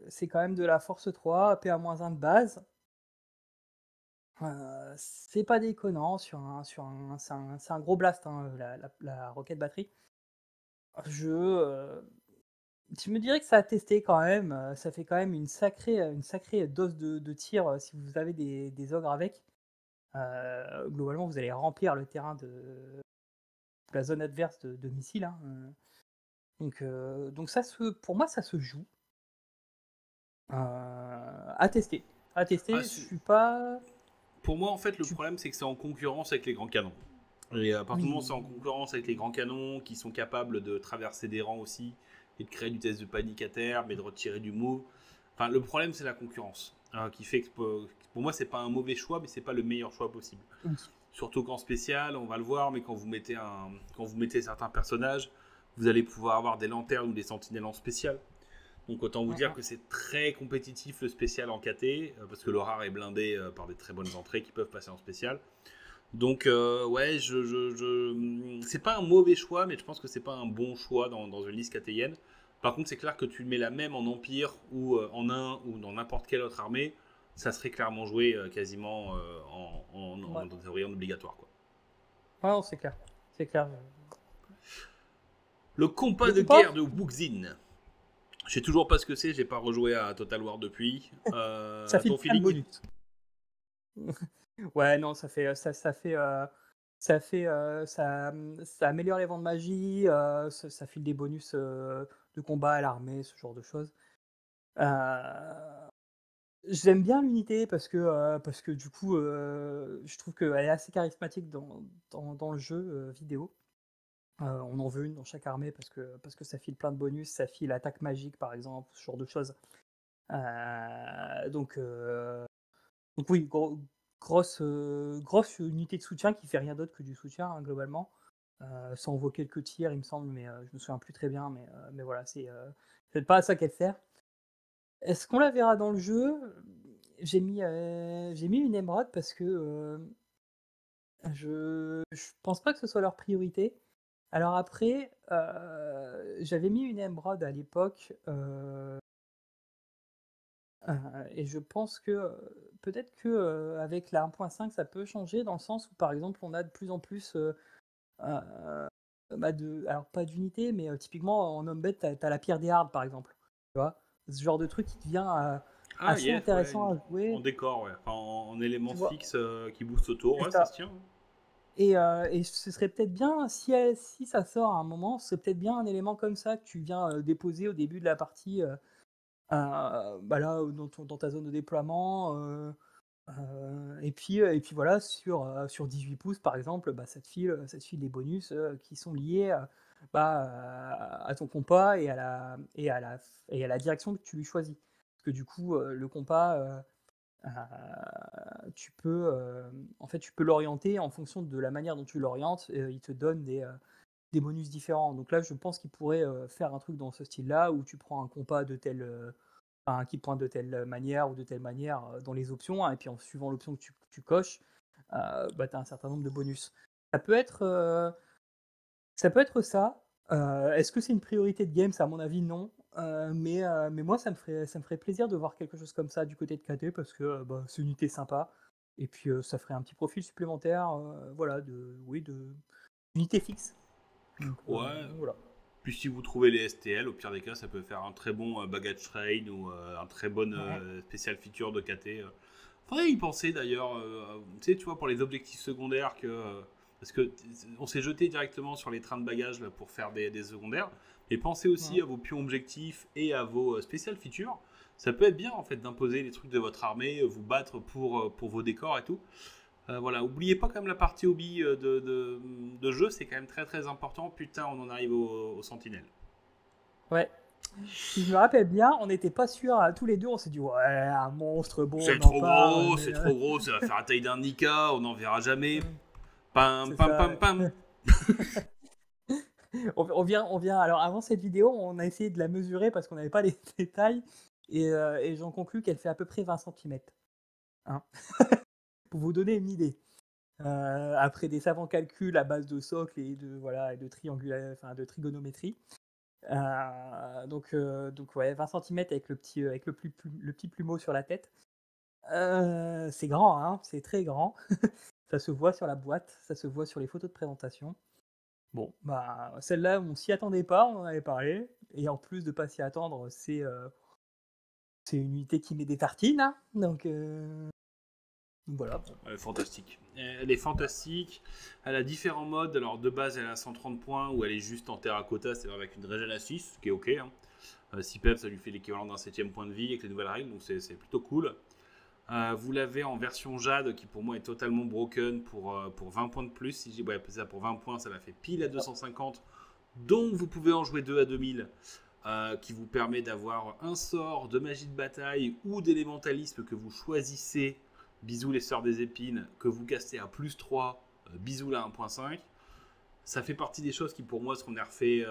c'est quand même de la force 3, PA-1 de base. C'est pas déconnant c'est un gros blast, hein, la roquette batterie. Je, Je me dirais que ça a testé quand même, ça fait quand même une sacrée dose de tir, si vous avez des ogres avec. Globalement, vous allez remplir le terrain de la zone adverse de missiles, hein, donc pour moi, ça se joue. À tester. À Ah, tester, je suis pas pour moi, en fait, le je suis problème, c'est que c'est en concurrence avec les grands canons. Et à partir du moment où c'est en oui. concurrence avec les grands canons, qui sont capables de traverser des rangs aussi, et de créer du test de panique à terme, et de retirer du move. Enfin, le problème, c'est la concurrence. Qui fait que pour moi, c'est pas un mauvais choix, mais c'est pas le meilleur choix possible. Oui. Surtout qu'en spécial, on va le voir, mais quand vous mettez certains personnages, vous allez pouvoir avoir des lanternes ou des sentinelles en spécial. Donc autant vous Mmh dire mh. que c'est très compétitif le spécial en KT, parce que le rare est blindé par des très bonnes entrées qui peuvent passer en spécial. Donc, ouais, c'est pas un mauvais choix, mais je pense que c'est pas un bon choix dans une liste KTIenne. Par contre, c'est clair que tu mets la même en Empire ou en Nain ou dans n'importe quelle autre armée, ça serait clairement joué quasiment Ouais, en théorie en obligatoire, quoi. ouais, non, c'est clair. C'est clair. Le compas Le de compas, guerre de Wuxin. Je sais toujours pas ce que c'est, j'ai pas rejoué à Total War depuis. ça file Ton plein de feeling? bonus. Ouais, non, ça améliore les vents de magie, ça file des bonus de combat à l'armée, ce genre de choses. Euh, J'aime bien l'unité parce que du coup, je trouve qu'elle est assez charismatique dans le jeu vidéo. On en veut une dans chaque armée parce que ça file plein de bonus, ça file attaque magique par exemple, ce genre de choses. Euh, donc, euh, donc oui, grosse unité de soutien qui fait rien d'autre que du soutien hein, globalement. Ça envoie quelques tirs, il me semble, mais je me souviens plus très bien. Mais voilà, c'est pas à ça qu'elle sert. Est-ce qu'on la verra dans le jeu? J'ai mis une émeraude parce que je pense pas que ce soit leur priorité. Alors après, j'avais mis une émeraude à l'époque et je pense que peut-être que avec la 1.5 ça peut changer dans le sens où par exemple on a de plus en plus euh, alors pas d'unité, mais typiquement en homme bête t'as la pierre des hardes par exemple. Tu vois, ce genre de truc qui devient Ah, assez yes, ouais, intéressant à en jouer. décor, ouais. Enfin, en éléments Tu vois, fixes qui boostent autour, c'est ouais, ça se ça. tient. Et ce serait peut-être bien, si ça sort à un moment, c'est peut-être bien un élément comme ça que tu viens déposer au début de la partie, bah là, dans ta zone de déploiement. Et puis voilà, sur 18 pouces, par exemple, bah, ça te file des bonus qui sont liés à ton compas et à la direction que tu lui choisis. Parce que du coup, le compas, tu peux, en fait, tu peux l'orienter en fonction de la manière dont tu l'orientes. Il te donne des bonus différents. Donc là, je pense qu'il pourrait faire un truc dans ce style-là où tu prends un compas enfin, qui pointe de telle manière ou de telle manière dans les options, hein, et puis en suivant l'option que tu coches, bah, tu as un certain nombre de bonus. Ça peut être euh, ça. Peut être ça. Est-ce que c'est une priorité de games? À mon avis, non. Mais moi, ça me ferait plaisir de voir quelque chose comme ça du côté de KT parce que bah, c'est une unité sympa. Et puis ça ferait un petit profil supplémentaire, voilà, de unité fixe. Ouais. Voilà. Puis si vous trouvez les STL, au pire des cas, ça peut faire un très bon baggage train ou un très bon Ouais. spécial feature de KT. Faudrait y penser d'ailleurs, tu sais, tu vois, pour les objectifs secondaires parce que on s'est jeté directement sur les trains de bagages là, pour faire des secondaires. Mais pensez aussi Ouais. à vos pions objectifs et à vos spécial features. Ça peut être bien en fait d'imposer les trucs de votre armée, vous battre pour vos décors et tout. Voilà, oubliez pas quand même la partie hobby de jeu, c'est quand même très très important. Putain, on en arrive au Sentinelle. Ouais. Si je me rappelle bien, on n'était pas sûrs, tous les deux, on s'est dit, ouais, un monstre, bon, on en parle, C'est trop gros, ça va faire la taille d'un Nika, on n'en verra jamais. euh, Pam, c'est pam, ça. pam, pam. On vient, alors avant cette vidéo, on a essayé de la mesurer parce qu'on n'avait pas les détails, et j'en conclus qu'elle fait à peu près 20 cm, hein, pour vous donner une idée. Après des savants calculs à base de socle voilà, et enfin, de trigonométrie. Donc ouais, 20 cm avec le petit plumeau sur la tête. C'est grand, hein, c'est très grand. Ça se voit sur la boîte, ça se voit sur les photos de présentation. Bon, bah celle-là, on s'y attendait pas, on en avait parlé. Et en plus de pas s'y attendre, c'est une unité qui met des tartines, hein. Donc voilà. Bon. Fantastique. Elle est fantastique. Elle a différents modes. Alors de base, elle a 130 points où elle est juste en terracotta, c'est-à-dire avec une régène à 6, ce qui est ok. Hein. 6 peps, ça lui fait l'équivalent d'un 7ème point de vie avec les nouvelles règles, donc c'est plutôt cool. Vous l'avez en version Jade qui pour moi est totalement broken pour 20 points de plus. Si j'ai ça pour 20 points, ça la fait pile à 250. Donc vous pouvez en jouer 2 à 2000 qui vous permet d'avoir un sort de magie de bataille ou d'élémentalisme que vous choisissez. Bisous les sœurs des épines, que vous castez à plus 3, bisous la 1.5. Ça fait partie des choses qui pour moi seront nerfées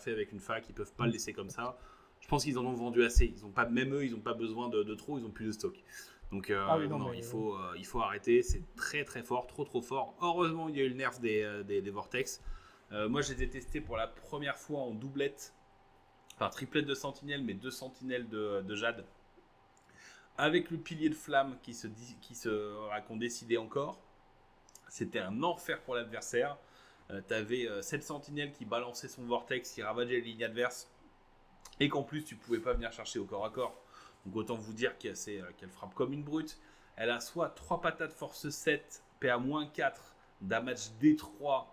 avec une fac, ils peuvent pas le laisser comme ça. Je pense qu'ils en ont vendu assez. Ils ont pas, même eux, ils n'ont pas besoin de trop, ils ont plus de stock. Donc Ah oui, non, non, mais il faut arrêter, c'est très très fort, trop trop fort. Heureusement, il y a eu le nerf des Vortex. Moi, je les ai testés pour la première fois en doublette, enfin triplette de sentinelles, mais deux sentinelles de jade, avec le pilier de flamme qu'on décidait encore. C'était un enfer pour l'adversaire. T'avais 7 sentinelles qui balançaient son vortex, qui ravageait les lignes adverses, et qu'en plus tu pouvais pas venir chercher au corps à corps. Donc autant vous dire qu'elle frappe comme une brute. Elle a soit 3 patates force 7, PA-4, damage D3,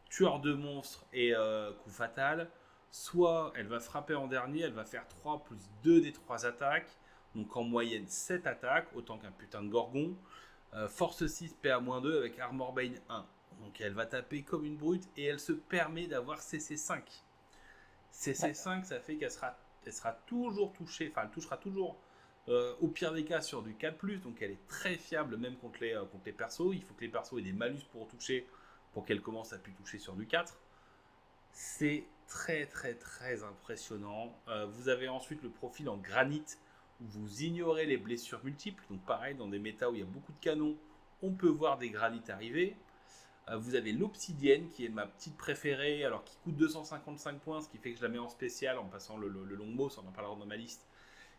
tueur de monstres et coup fatal. Soit elle va frapper en dernier, elle va faire 3 plus 2 des 3 attaques. Donc en moyenne 7 attaques, autant qu'un putain de gorgon. Force 6, PA-2 avec Armor Bane 1. Donc elle va taper comme une brute et elle se permet d'avoir CC5. ouais. CC5, ça fait elle sera toujours touchée, enfin elle touchera toujours au pire des cas sur du 4+, donc elle est très fiable même contre les persos. Il faut que les persos aient des malus pour toucher pour qu'elle commence à plus toucher sur du 4. C'est très très très impressionnant. Vous avez ensuite le profil en granit où vous ignorez les blessures multiples. Donc pareil, dans des méta où il y a beaucoup de canons, on peut voir des granites arriver. Vous avez l'obsidienne qui est ma petite préférée, alors qui coûte 255 points, ce qui fait que je la mets en spécial en passant le longbow, ça en parlera dans ma liste,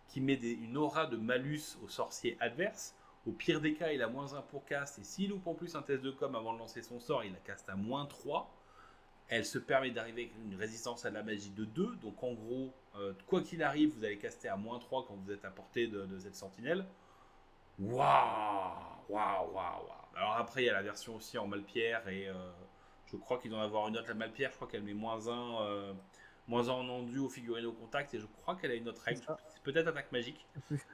qui met une aura de malus aux sorciers adverses. Au pire des cas, il a -1 pour cast, et s'il loupe en plus un test de com avant de lancer son sort, il la caste à -3. Elle se permet d'arriver avec une résistance à la magie de 2, donc en gros, quoi qu'il arrive, vous allez caster à -3 quand vous êtes à portée de cette sentinelle. Waouh, waouh, waouh. Alors après, il y a la version aussi en Malpierre et je crois qu'ils doivent avoir une autre. La Malpierre, je crois qu'elle met -1 en endu aux figurines au contact et je crois qu'elle a une autre C'est règle. ça. C'est peut-être attaque magique. Je sais plus.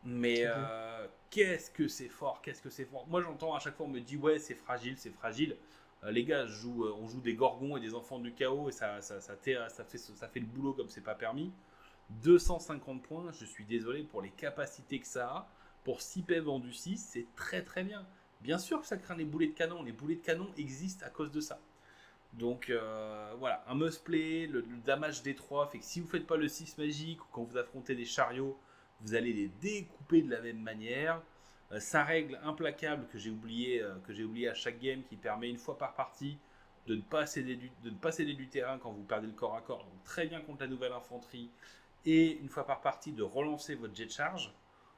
Mais Je sais plus. qu'est-ce que c'est fort, qu'est-ce que c'est fort. Moi, j'entends à chaque fois, on me dit ouais, c'est fragile, c'est fragile. Les gars, on joue des gorgons et des enfants du chaos et ça fait le boulot comme c'est pas permis. 250 points, je suis désolé pour les capacités que ça a. Pour 6 PV en du 6, c'est très très bien. Bien sûr que ça craint les boulets de canon. Les boulets de canon existent à cause de ça. Donc voilà, un must-play, le damage D3 fait que si vous ne faites pas le 6 magique ou quand vous affrontez des chariots, vous allez les découper de la même manière. Sa règle implacable que j'ai oublié à chaque game qui permet une fois par partie de ne pas céder du terrain quand vous perdez le corps à corps. Donc très bien contre la nouvelle infanterie. Et une fois par partie de relancer votre jet de charge.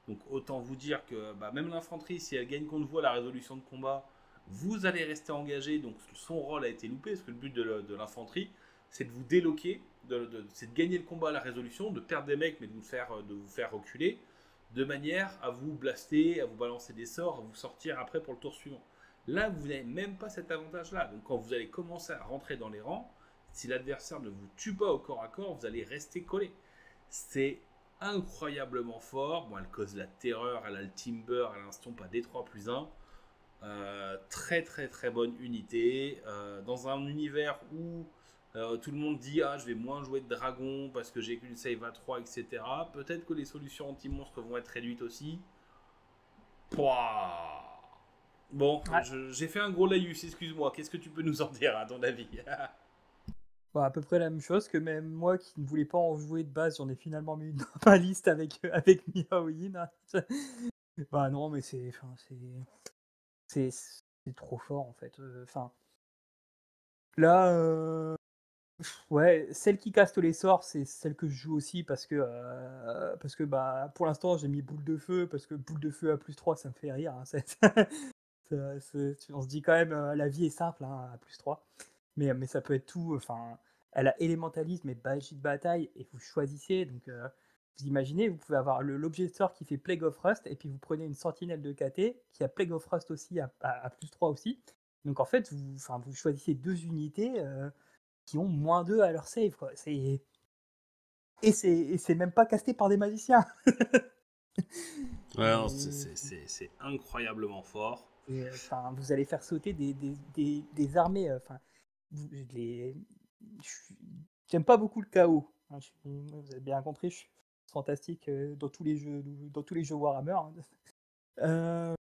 Donc autant vous dire que même l'infanterie, si elle gagne contre vous à la résolution de combat, vous allez rester engagé. Donc son rôle a été loupé, parce que le but de l'infanterie, c'est de vous déloquer, c'est de gagner le combat à la résolution, de perdre des mecs, mais de vous faire reculer, de manière à vous blaster, à vous balancer des sorts, à vous sortir après pour le tour suivant. Là, vous n'avez même pas cet avantage-là. Donc quand vous allez commencer à rentrer dans les rangs, si l'adversaire ne vous tue pas au corps à corps, vous allez rester collé. C'est incroyablement fort. Bon, elle cause la terreur, elle a le timber, elle a un stomp à D3+1. Très très très bonne unité. Dans un univers où tout le monde dit ah je vais moins jouer de dragon parce que j'ai qu'une save à 3, etc. Peut-être que les solutions anti-monstres vont être réduites aussi. Pouah. Bon, Ouais. j'ai fait un gros laïus, excuse-moi. Qu'est-ce que tu peux nous en dire à ton avis? Bon, à peu près la même chose que même moi qui ne voulais pas en jouer de base, j'en ai finalement mis une dans ma liste avec Miaoyin. Bah non, mais c'est trop fort en fait. Enfin, là, ouais, celle qui caste les sorts, c'est celle que je joue aussi parce que bah pour l'instant j'ai mis boule de feu parce que boule de feu à +3 ça me fait rire. Hein, on se dit quand même la vie est simple hein, à +3. Mais ça peut être tout. Enfin, elle a élémentalisme et magie de bataille et vous choisissez. Donc vous imaginez, vous pouvez avoir l'objet de sort qui fait Plague of Rust et puis vous prenez une sentinelle de KT qui a Plague of Rust aussi à +3 aussi. Donc en fait, vous choisissez deux unités qui ont -2 à leur save. Quoi. Et c'est même pas casté par des magiciens. Ouais, Et, c'est incroyablement fort. enfin, vous allez faire sauter des armées. Enfin, vous, les, je suis- j'aime pas beaucoup le chaos. Hein, vous avez bien compris, je suis fantastique dans tous les jeux Warhammer. Hein. Euh,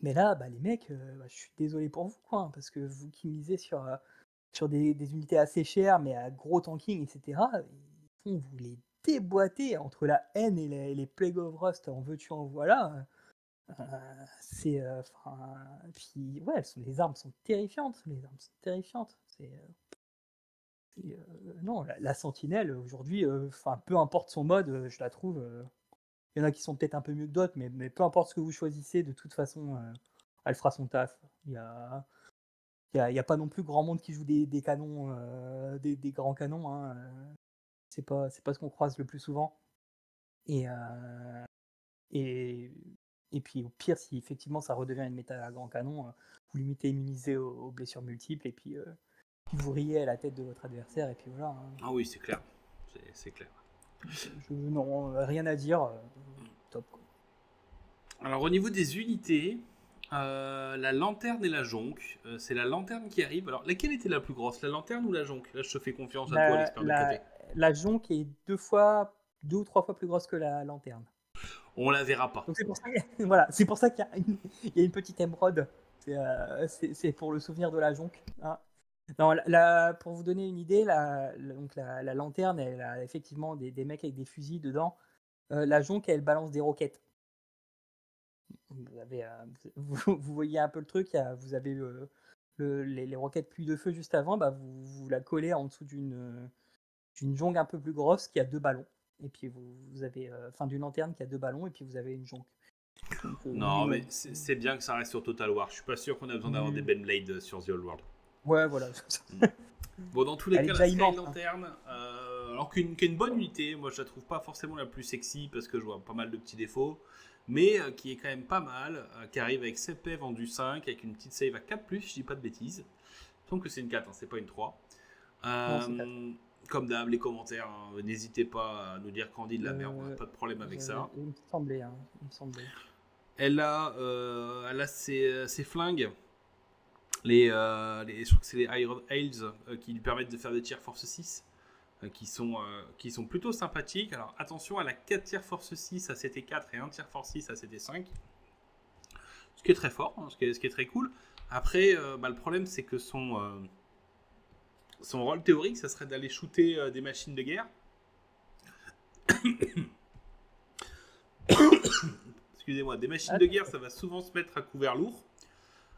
mais là, bah, les mecs, je suis désolé pour vous, quoi, hein, parce que vous qui misez sur des unités assez chères, mais à gros tanking, etc., ils font vous les déboîté entre la haine et les Plague of Rust, en veux-tu, en voilà. C'est enfin, puis ouais, les armes sont terrifiantes, les armes sont terrifiantes. Non, la sentinelle aujourd'hui, enfin peu importe son mode, je la trouve. Il y en a qui sont peut-être un peu mieux que d'autres, mais peu importe ce que vous choisissez, de toute façon, elle fera son taf. Il y a pas non plus grand monde qui joue des canons, des grands canons. Hein. C'est pas ce qu'on croise le plus souvent. Et, et, et puis au pire, si effectivement ça redevient une méta à grand canon, vous limitez immunisé aux blessures multiples et puis vous riez à la tête de votre adversaire et puis voilà. Hein. Ah oui, c'est clair. C'est clair. Non, rien à dire. Top. Quoi. Alors au niveau des unités, la lanterne et la jonque, c'est la lanterne qui arrive. Alors laquelle était la plus grosse, la lanterne ou la jonque? Là je te fais confiance à toi, l'expert de KT. La jonque est 2 ou 3 fois plus grosse que la lanterne. On la verra pas. Donc c'est pour ça, voilà, c'est pour ça qu'il y a une petite émeraude. C'est pour le souvenir de la jonque. Hein. Non, pour vous donner une idée, donc la lanterne, elle a effectivement des mecs avec des fusils dedans. La jonque, elle balance des roquettes. Vous, avez, vous voyez un peu le truc, vous avez les roquettes pluie de feu juste avant, bah vous la collez en dessous d'une jonque un peu plus grosse qui a 2 ballons. Et puis vous avez d'une lanterne qui a 2 ballons et puis vous avez une jonque. Donc, non, mais c'est bien que ça reste sur Total War. Je suis pas sûr qu'on a besoin d'avoir des Benblade sur The Old World. Ouais, voilà. Bon, dans tous les cas, la Sky Lanterne, alors qu'une bonne unité, moi je la trouve pas forcément la plus sexy parce que je vois pas mal de petits défauts, mais qui est quand même pas mal, qui arrive avec 7 PV en du 5, avec une petite save à 4+, je dis pas de bêtises. Il me semble que c'est une 4, hein, c'est pas une 3. Non, comme d'hab, les commentaires, hein, n'hésitez pas à nous dire quand on dit de la merde, on n'a pas de problème avec ça. Il me semblait. Elle a ses flingues. Je crois que c'est les Iron Hales qui lui permettent de faire des tirs force 6 qui sont plutôt sympathiques. Alors attention, elle a 4 tirs force 6 à CT4 et 1 tir force 6 à CT5. Ce qui est très fort, hein, ce qui est très cool. Après, le problème c'est que son rôle théorique, ça serait d'aller shooter des machines de guerre. Excusez-moi, des machines de guerre, ça va souvent se mettre à couvert lourd.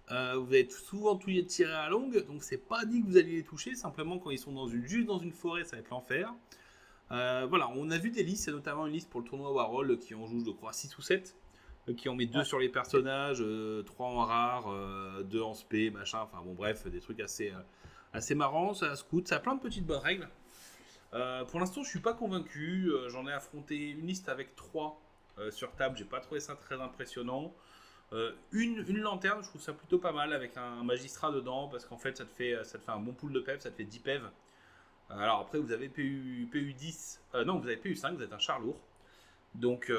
Vous allez souvent tirer à longue, donc c'est pas dit que vous allez les toucher. Simplement, quand ils sont juste dans une forêt, ça va être l'enfer. Voilà, on a vu des listes, notamment une liste pour le tournoi Warhol qui en joue, je crois, 6 ou 7, qui en met 2 sur les personnages, 3 en rare, 2 en spé, machin. Enfin bon, bref, des trucs assez marrants. Ça scout, ça a plein de petites bonnes règles. Pour l'instant, je suis pas convaincu. J'en ai affronté une liste avec 3 sur table, j'ai pas trouvé ça très impressionnant. Une lanterne, je trouve ça plutôt pas mal avec un magistrat dedans parce qu'en fait ça te fait un bon pool de PEV, ça te fait 10 PEV. Alors après vous avez PU 10, non vous avez PU 5, vous êtes un char lourd. Donc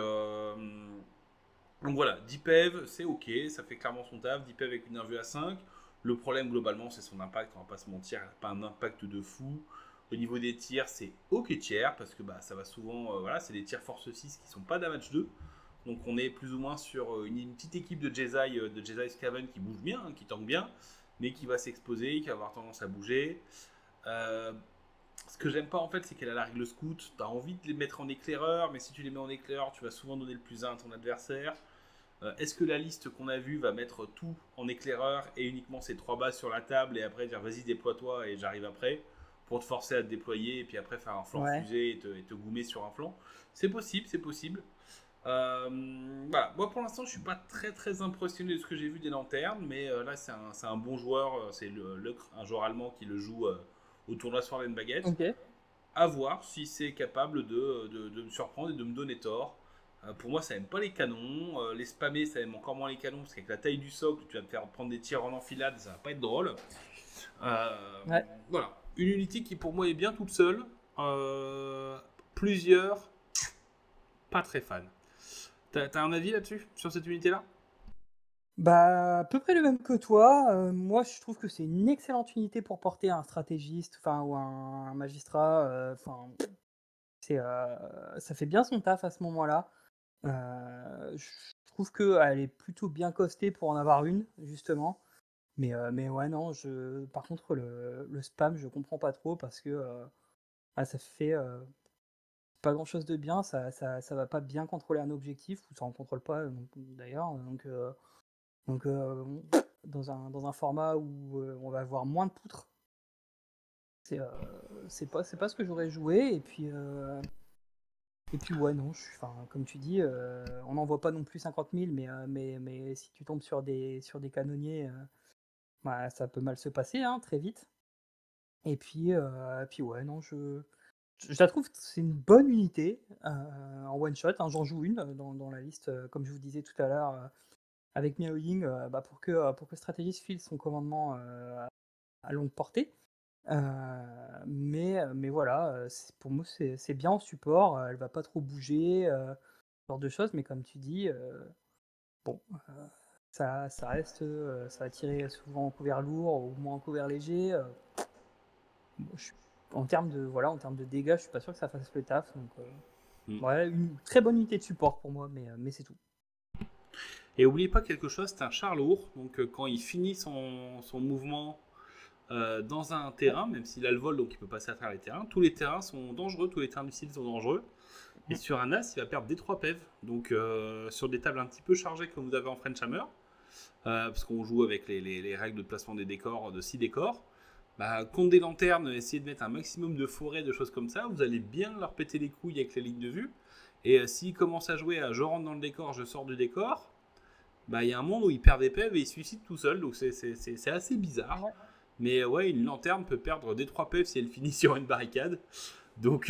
voilà, 10 PEV c'est ok, ça fait clairement son taf, 10 PEV avec une invue à 5. Le problème globalement c'est son impact, on va pas se mentir, elle n'a pas un impact de fou. Au niveau des tirs c'est ok tiers parce que ça va souvent, voilà, c'est des tirs force 6 qui sont pas damage 2. Donc on est plus ou moins sur une petite équipe de Jesai Skaven qui bouge bien, hein, qui tank bien, mais qui va s'exposer, qui va avoir tendance à bouger. Ce que j'aime pas en fait, c'est qu'elle a la règle scout. Tu as envie de les mettre en éclaireur, mais si tu les mets en éclaireur, tu vas souvent donner le plus 1 à ton adversaire. Est-ce que la liste qu'on a vue va mettre tout en éclaireur et uniquement ces 3 bases sur la table et après dire vas-y déploie-toi et j'arrive après pour te forcer à te déployer et puis après faire un flanc fusée et te goumer sur un flanc? C'est possible, c'est possible. Voilà. Moi pour l'instant je suis pas très impressionné de ce que j'ai vu des lanternes, mais là c'est un bon joueur, c'est un joueur allemand qui le joue au tournoi Sword and Baguette. Okay. À voir si c'est capable de me surprendre et de me donner tort. Pour moi ça aime pas les canons, les spammer ça aime encore moins les canons parce qu'avec la taille du socle tu vas me faire prendre des tirs en enfilade, ça va pas être drôle. Voilà, une unité qui pour moi est bien toute seule, plusieurs pas très fans. T'as un avis là-dessus, sur cette unité-là? À peu près le même que toi. Moi, je trouve que c'est une excellente unité pour porter un stratégiste, ou un magistrat. Ça fait bien son taf à ce moment-là. Je trouve qu'elle est plutôt bien costée pour en avoir une, justement. Mais ouais, non, par contre, le spam, je comprends pas trop parce que ça fait pas grand-chose de bien, ça va pas bien contrôler un objectif, ou ça en contrôle pas d'ailleurs, bon, dans un format où on va avoir moins de poutres, c'est euh, c'est pas ce que j'aurais joué, et puis ouais, non, enfin, comme tu dis, on n'en voit pas non plus 50 000, mais si tu tombes sur des canonniers, bah, ça peut mal se passer, hein, très vite. Et puis ouais, non, je la trouve, c'est une bonne unité en one shot, hein. J'en joue une dans la liste, comme je vous disais tout à l'heure, avec Miao Ying, bah, pour que Strategist file son commandement à longue portée. Mais voilà, pour moi c'est bien en support, elle va pas trop bouger, ce genre de choses, mais comme tu dis, bon, ça reste, ça va tirer souvent en couvert lourd ou moins en couvert léger. Bon, en termes de dégâts, je suis pas sûr que ça fasse le taf. Donc, Mm. ouais, une très bonne unité de support pour moi, mais c'est tout. Et oubliez pas quelque chose, c'est un char lourd, donc quand il finit son mouvement dans un Ouais. terrain, même s'il a le vol, donc il peut passer à travers les terrains, tous les terrains sont dangereux, tous les terrains difficiles sont dangereux. Et Mm. sur un as, il va perdre des 3 PEV, donc sur des tables un petit peu chargées comme vous avez en French Hammer, parce qu'on joue avec les règles de placement des décors, de 6 décors. Bah, contre des lanternes, essayez de mettre un maximum de forêts, de choses comme ça, vous allez bien leur péter les couilles avec les lignes de vue. Et s'ils commencent à jouer à je rentre dans le décor, je sors du décor, bah il y a un monde où il perd des PEV et il se suicide tout seul, donc c'est assez bizarre. Ouais. Mais ouais, une lanterne peut perdre des 3 PEV si elle finit sur une barricade. Donc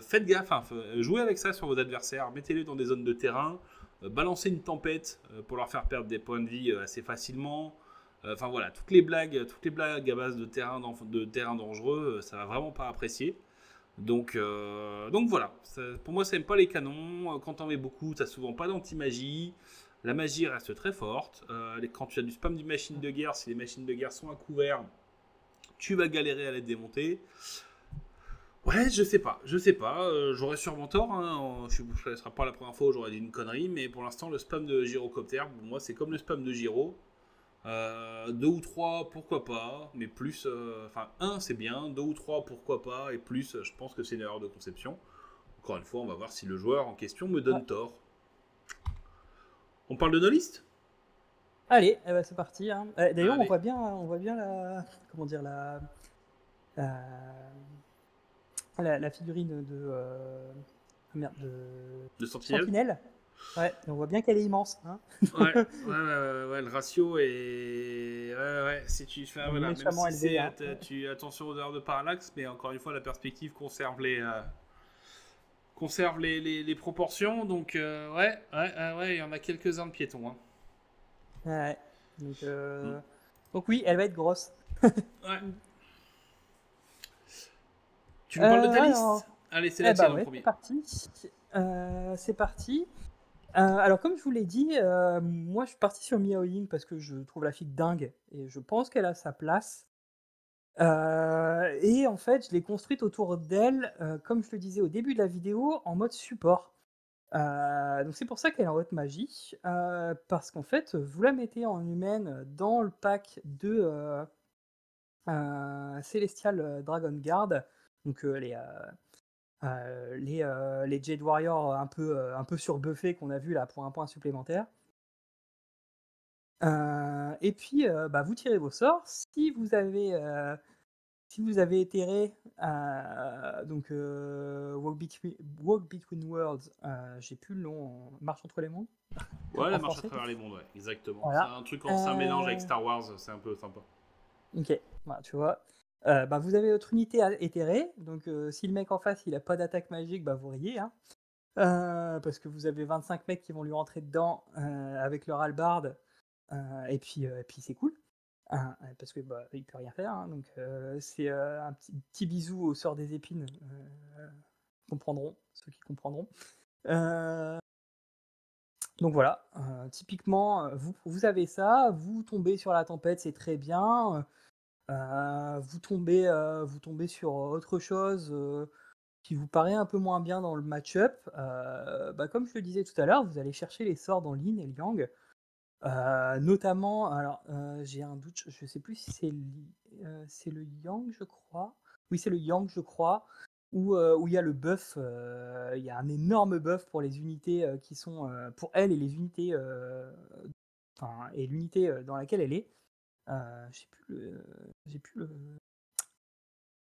faites gaffe, hein, jouez avec ça sur vos adversaires, mettez-les dans des zones de terrain, balancez une tempête pour leur faire perdre des points de vie assez facilement. Enfin voilà, toutes les blagues à base de terrain dangereux, ça va vraiment pas apprécier. Donc voilà, pour moi ça aime pas les canons. Quand t'en mets beaucoup, t'as souvent pas d'anti-magie. La magie reste très forte. Quand tu as du spam d'une machine de guerre, si les machines de guerre sont à couvert, tu vas galérer à les démonter. Ouais, je sais pas. J'aurais sûrement tort. Hein. Ce ne sera pas la première fois où j'aurais dit une connerie, mais pour l'instant, le spam de gyrocoptère, pour moi, c'est comme le spam de gyro. Deux ou trois, pourquoi pas, mais plus. Enfin, un, c'est bien, deux ou trois, pourquoi pas, et plus, je pense que c'est une erreur de conception. Encore une fois, on va voir si le joueur en question me Ouais. donne tort. On parle de nos listes. Allez, eh ben, c'est parti, hein. D'ailleurs, on Allez, voit bien comment dire, la, la figurine merde, de de Sentinelle. Sentinelle. Ouais, on voit bien qu'elle est immense, hein. Ouais, le ratio est. Ouais, si tu fais. Elle est Voilà, même méchamment si élevée, c'est. hein. Attention aux erreurs de parallaxe, mais encore une fois, la perspective conserve les proportions. Donc, ouais, il y en a quelques-uns de piétons. Hein. Ouais. Donc, Mm. euh, donc oui, elle va être grosse. Ouais. Tu nous parles de ta liste. Alors, Allez, c'est la eh tienne bah en ouais, c'est premier. parti. C'est parti. Alors, comme je vous l'ai dit, moi je suis parti sur Miao Ying parce que je trouve la fille dingue et je pense qu'elle a sa place. Et en fait, je l'ai construite autour d'elle, comme je le disais au début de la vidéo, en mode support. Donc c'est pour ça qu'elle est en haute magie, parce qu'en fait, vous la mettez en humaine dans le pack de Celestial Dragon Guard, donc les Jade Warriors un peu surbuffés qu'on a vu là pour un point supplémentaire. Et puis, bah, vous tirez vos sorts. Si vous avez éthéré, donc Walk Between Worlds, j'ai plus le nom, Marche entre les mondes Ouais, la en marche à français. travers les mondes, ouais, exactement. C'est Voilà. un truc, c'est un mélange avec Star Wars, c'est un peu sympa. Ok, voilà, tu vois. Bah, vous avez votre unité éthérée, donc si le mec en face il a pas d'attaque magique, bah vous riez, hein. Parce que vous avez 25 mecs qui vont lui rentrer dedans avec leur hallebarde, et puis c'est cool. Parce que bah, il peut rien faire, hein, donc c'est un petit bisou au sort des épines, comprendront, ceux qui comprendront. Euh, donc voilà, typiquement, vous avez ça, vous tombez sur la tempête, c'est très bien. Vous tombez sur autre chose qui vous paraît un peu moins bien dans le match-up. Bah, comme je le disais tout à l'heure, vous allez chercher les sorts dans l'Yin et le Yang. Notamment, alors j'ai un doute, je sais plus si c'est le Yang, je crois. Oui, c'est le Yang, je crois. où il y a le buff, il y a un énorme buff pour les unités qui sont pour elle et les unités, enfin, et l'unité dans laquelle elle est. J'ai plus le.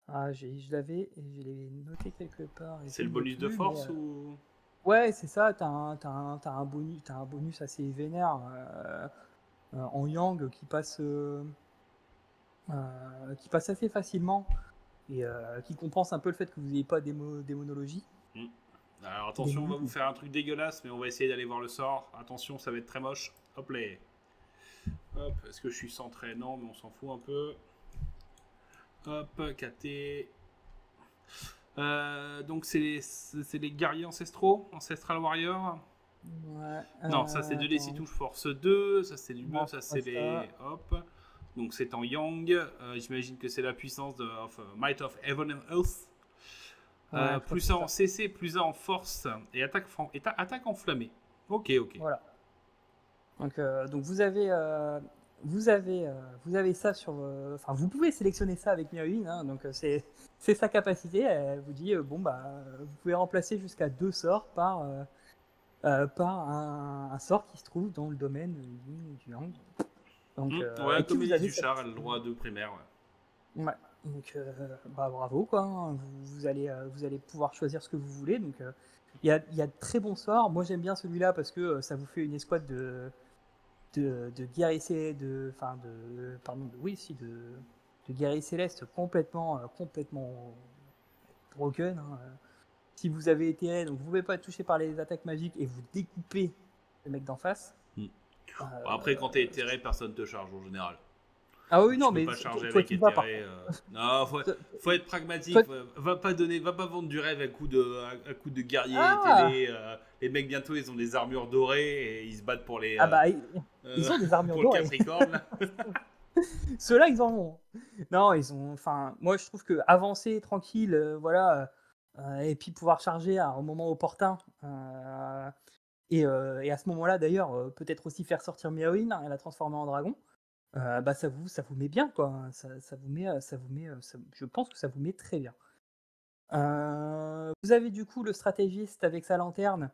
Ah, je l'avais et je l'ai noté quelque part et je C'est le ne l'ai bonus de plus, mais force ou... ouais, c'est ça, t'as un bonus assez vénère en Yang qui passe assez facilement et qui compense un peu le fait que vous n'ayez pas démonologie. Hmm. Alors attention, on va vous Démonie. faire un truc dégueulasse, mais on va essayer d'aller voir le sort. Attention, ça va être très moche. Hop là. Hop, est-ce que je suis centré? Non, mais on s'en fout un peu. Hop, KT. Donc c'est les guerriers ancestraux, Ancestral Warrior. Ouais, Non, ça c'est 2d6 attends, touches force 2, ça c'est du non, buff, ça c'est pas c'est les... ça. Hop. Donc c'est en Yang, j'imagine que c'est la puissance de Might of Heaven and Earth. Ouais, je crois que Plus c'est 1 en ça. CC, plus 1 en force et attaque enflammée. Ok, ok. Voilà. Donc vous avez ça sur. Enfin, vous pouvez sélectionner ça avec Miaoin, hein, donc c'est sa capacité. Elle vous dit bon bah vous pouvez remplacer jusqu'à 2 sorts par un sort qui se trouve dans le domaine du Yang. Ouais, Et puis comme vous Elise avez Huchard, cette. elle a le droit à 2 primaires. Ouais. Ouais. Bah bravo quoi, hein. Vous allez pouvoir choisir ce que vous voulez. Il y a de très bons sorts. Moi j'aime bien celui-là parce que ça vous fait une escouade de guerriers enfin de pardon de oui si de guerriers célestes complètement broken, hein. Si vous avez été donc vous pouvez pas être touché par les attaques magiques et vous découpez le mec d'en face. Hmm. Euh, Bon, après, quand t'es éthéré, personne te charge en général. ah oui Tu non peux mais pas charger toi avec tu vas par éthéré. contre. Non, faut être Toi, pragmatique. Va pas vendre du rêve à coup de guerrier ah télé. Les mecs, bientôt, ils ont des armures dorées et ils se battent pour les. ah bah Euh, ils ont des armures pour le dorées. Capricorne, là. Ceux-là, ils en ont. Non, ils ont. Enfin, moi, je trouve que avancer tranquille, voilà, et puis pouvoir charger au moment opportun. Et à ce moment-là, d'ailleurs, peut-être aussi faire sortir Meowin, hein, et la transformer en dragon. Bah, ça vous met bien, quoi. Je pense que ça vous met très bien. Vous avez du coup le stratégiste avec sa lanterne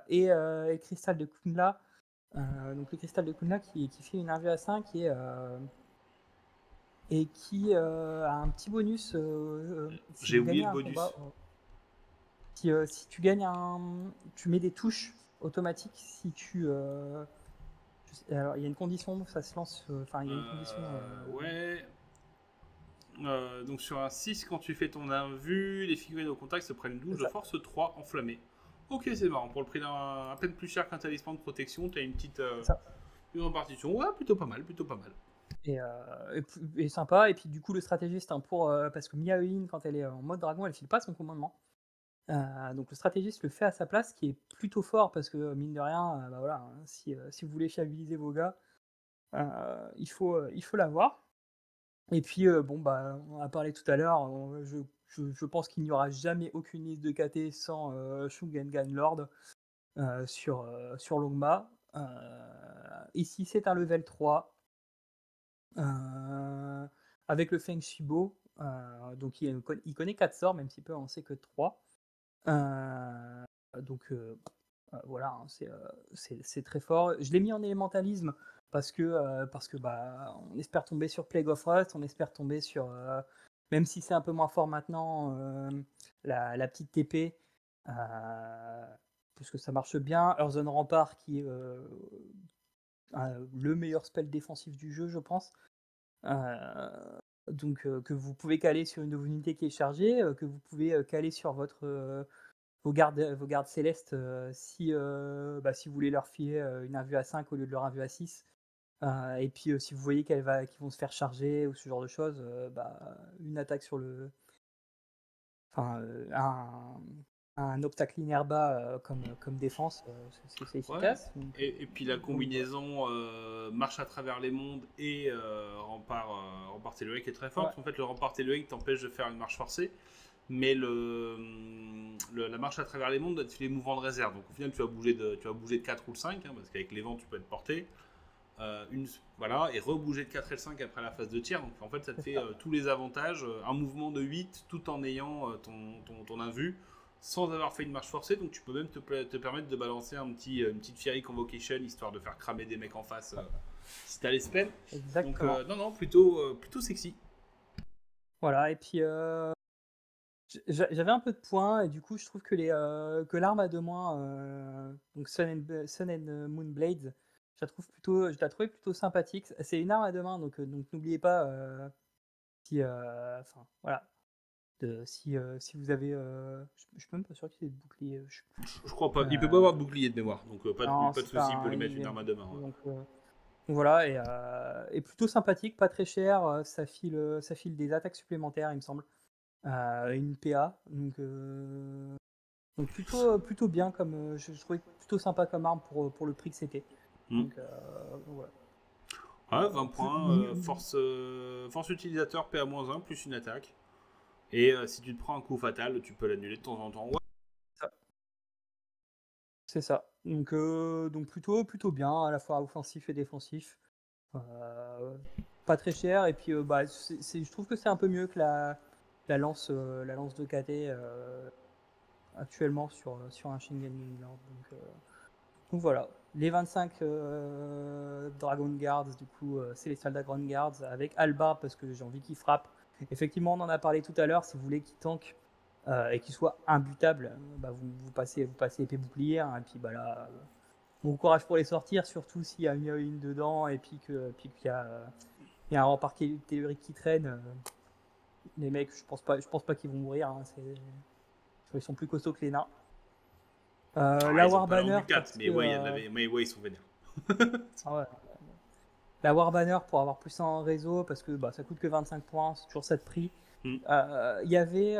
et Cristal de Kunla. Donc le cristal de Kunla qui fait une 1v5 et qui a un petit bonus si J'ai vous oublié gagnez le un combat. bonus. Si tu gagnes tu mets des touches automatiques si alors il y a une condition, ça se lance. Enfin, il y a une condition. Ouais. Donc sur un 6, quand tu fais ton invu, les figurines au contact se prennent une douche C'est de ça. force 3 enflammée. Ok, c'est marrant. Pour le prix d'un à peine plus cher qu'un talisman de protection, t'as une petite C'est ça. une répartition. Ouais, plutôt pas mal, plutôt pas mal. Et sympa. Et puis du coup, le stratégiste, hein, parce que Miaoin, quand elle est en mode dragon, elle file pas son commandement. Donc le stratégiste le fait à sa place, qui est plutôt fort parce que mine de rien, bah voilà, hein, si vous voulez fiabiliser vos gars, il faut l'avoir. Et puis bon bah on a parlé tout à l'heure, je pense qu'il n'y aura jamais aucune liste de KT sans Shungengan Lord sur Longma. Ici c'est un level 3 euh, avec le Feng Shibo, donc il connaît 4 sorts même s'il peut en sait que 3. Euh, voilà, hein, c'est très fort. Je l'ai mis en élémentalisme parce que bah, on espère tomber sur Plague of Rust, on espère tomber sur, même si c'est un peu moins fort maintenant, la petite TP, parce que ça marche bien. Earthen Rampart qui est le meilleur spell défensif du jeu, je pense. Que vous pouvez caler sur une de vos unités qui est chargée, que vous pouvez caler sur vos gardes célestes si vous voulez leur filer une invue à 5 au lieu de leur invue à 6. Et puis si vous voyez qu'ils vont se faire charger ou ce genre de choses, une attaque sur le. Enfin, un obstacle linéaire bas comme défense, c'est Ouais. efficace. Et puis la Voilà. combinaison marche à travers les mondes et rempart tellurique est très forte. Ouais, Parce qu'en fait, le rempart tellurique t'empêche de faire une marche forcée. Mais la marche à travers les mondes, tu fais les mouvements de réserve. Donc au final, tu vas bouger de 4 ou de 5, hein, parce qu'avec les vents, tu peux être porté. voilà, et rebouger de 4 L5 après la phase de tir. Donc en fait, ça te fait tous les avantages, un mouvement de 8 tout en ayant ton invu, sans avoir fait une marche forcée. Donc tu peux même te permettre de balancer une petite Fiery Convocation, histoire de faire cramer des mecs en face si t'as les spells. Exactement. Donc non, plutôt sexy. Voilà, et puis j'avais un peu de points, et du coup, je trouve que que l'arme à deux mains, donc Sun and Moon Blades, je la trouvais plutôt sympathique. C'est une arme à deux mains, donc n'oubliez pas, enfin, voilà, si vous avez, je suis même pas sûr qu'il ait de bouclier, je sais plus. Je crois pas. Il peut pas avoir de bouclier de mémoire, donc Non, pas de c'est souci, pas il peut lui mettre une arme à deux mains. Ouais. Donc voilà, et plutôt sympathique, pas très cher, ça file des attaques supplémentaires, il me semble. Une PA, donc plutôt bien, je trouvais plutôt sympa comme arme pour le prix que c'était. Donc voilà. Ouais, 20 points, force utilisateur PA-1 plus une attaque. Et si tu te prends un coup fatal, tu peux l'annuler de temps en temps. Ouais. C'est ça. Donc plutôt bien, à la fois offensif et défensif. Pas très cher, et puis je trouve que c'est un peu mieux que la lance de KT actuellement sur un Shingen Lord. Donc voilà, les 25 Dragon Guards, du coup, Celestial Dragon Guards avec Albarb, parce que j'ai envie qu'il frappe. Effectivement, on en a parlé tout à l'heure, si vous voulez qu'il tank et qu'il soit imbutable, vous passez épée bouclier, hein, et puis là, bon courage pour les sortir, surtout s'il y a une dedans, et puis qu'il y a, un rempart théorique qui traîne. Les mecs, je pense pas qu'ils vont mourir, hein, ils sont plus costauds que les nains. La Warbanner, mais ouais, ils sont vénères. Ouais. La Warbanner pour avoir plus en réseau, parce que ça coûte que 25 points, c'est toujours ça de prix. Il y avait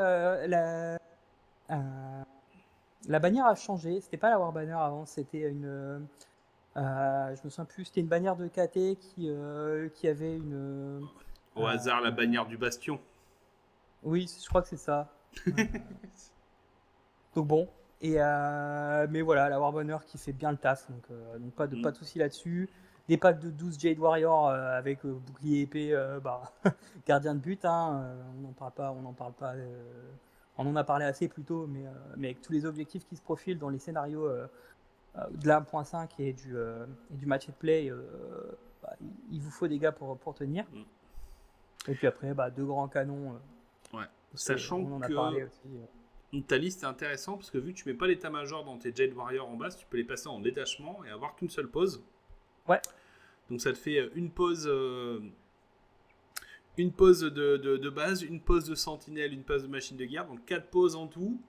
la bannière a changé, c'était pas la Warbanner avant, c'était une. Je me souviens plus, c'était une bannière de KT qui avait une. Au hasard, la bannière du bastion. Oui, je crois que c'est ça. Donc bon, mais voilà, la Warbanner qui fait bien le taf, donc pas de soucis là-dessus. Des packs de 12 Jade Warrior avec bouclier épée, gardien de but, hein, on en a parlé assez plus tôt, mais avec tous les objectifs qui se profilent dans les scénarios de la 1.5 et du match and play, il vous faut des gars pour tenir. Et puis après, deux grands canons. Ouais. Sachant on en a parlé aussi. Ta liste est intéressante parce que vu que tu mets pas l'état-major dans tes Jade Warrior en base, tu peux les passer en détachement et avoir qu'une seule pause. Ouais. Donc ça te fait une pause de base, une pause de sentinelle, une pause de machine de guerre, donc 4 pauses en tout.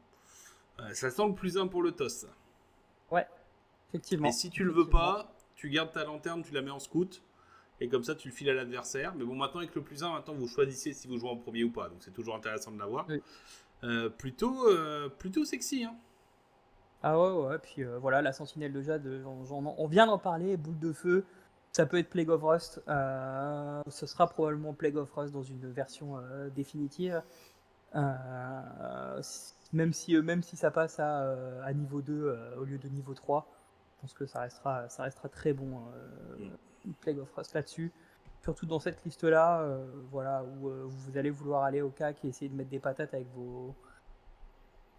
Ça sent le plus 1 pour le toss. Ça. Ouais, effectivement. Et si tu le veux pas, tu gardes ta lanterne, tu la mets en scout. Et comme ça, tu le files à l'adversaire. Mais bon, maintenant, avec le plus 1, maintenant, vous choisissez si vous jouez en premier ou pas. Donc c'est toujours intéressant de l'avoir. Oui. Plutôt sexy, hein. Ah ouais, puis voilà, la sentinelle de Jade, on vient d'en parler, boule de feu, ça peut être Plague of Rust, ce sera probablement Plague of Rust dans une version définitive, même si ça passe à niveau 2 au lieu de niveau 3, je pense que ça restera très bon, Plague of Rust là-dessus. Surtout dans cette liste-là, voilà, où vous allez vouloir aller au CAC et essayer de mettre des patates avec vos...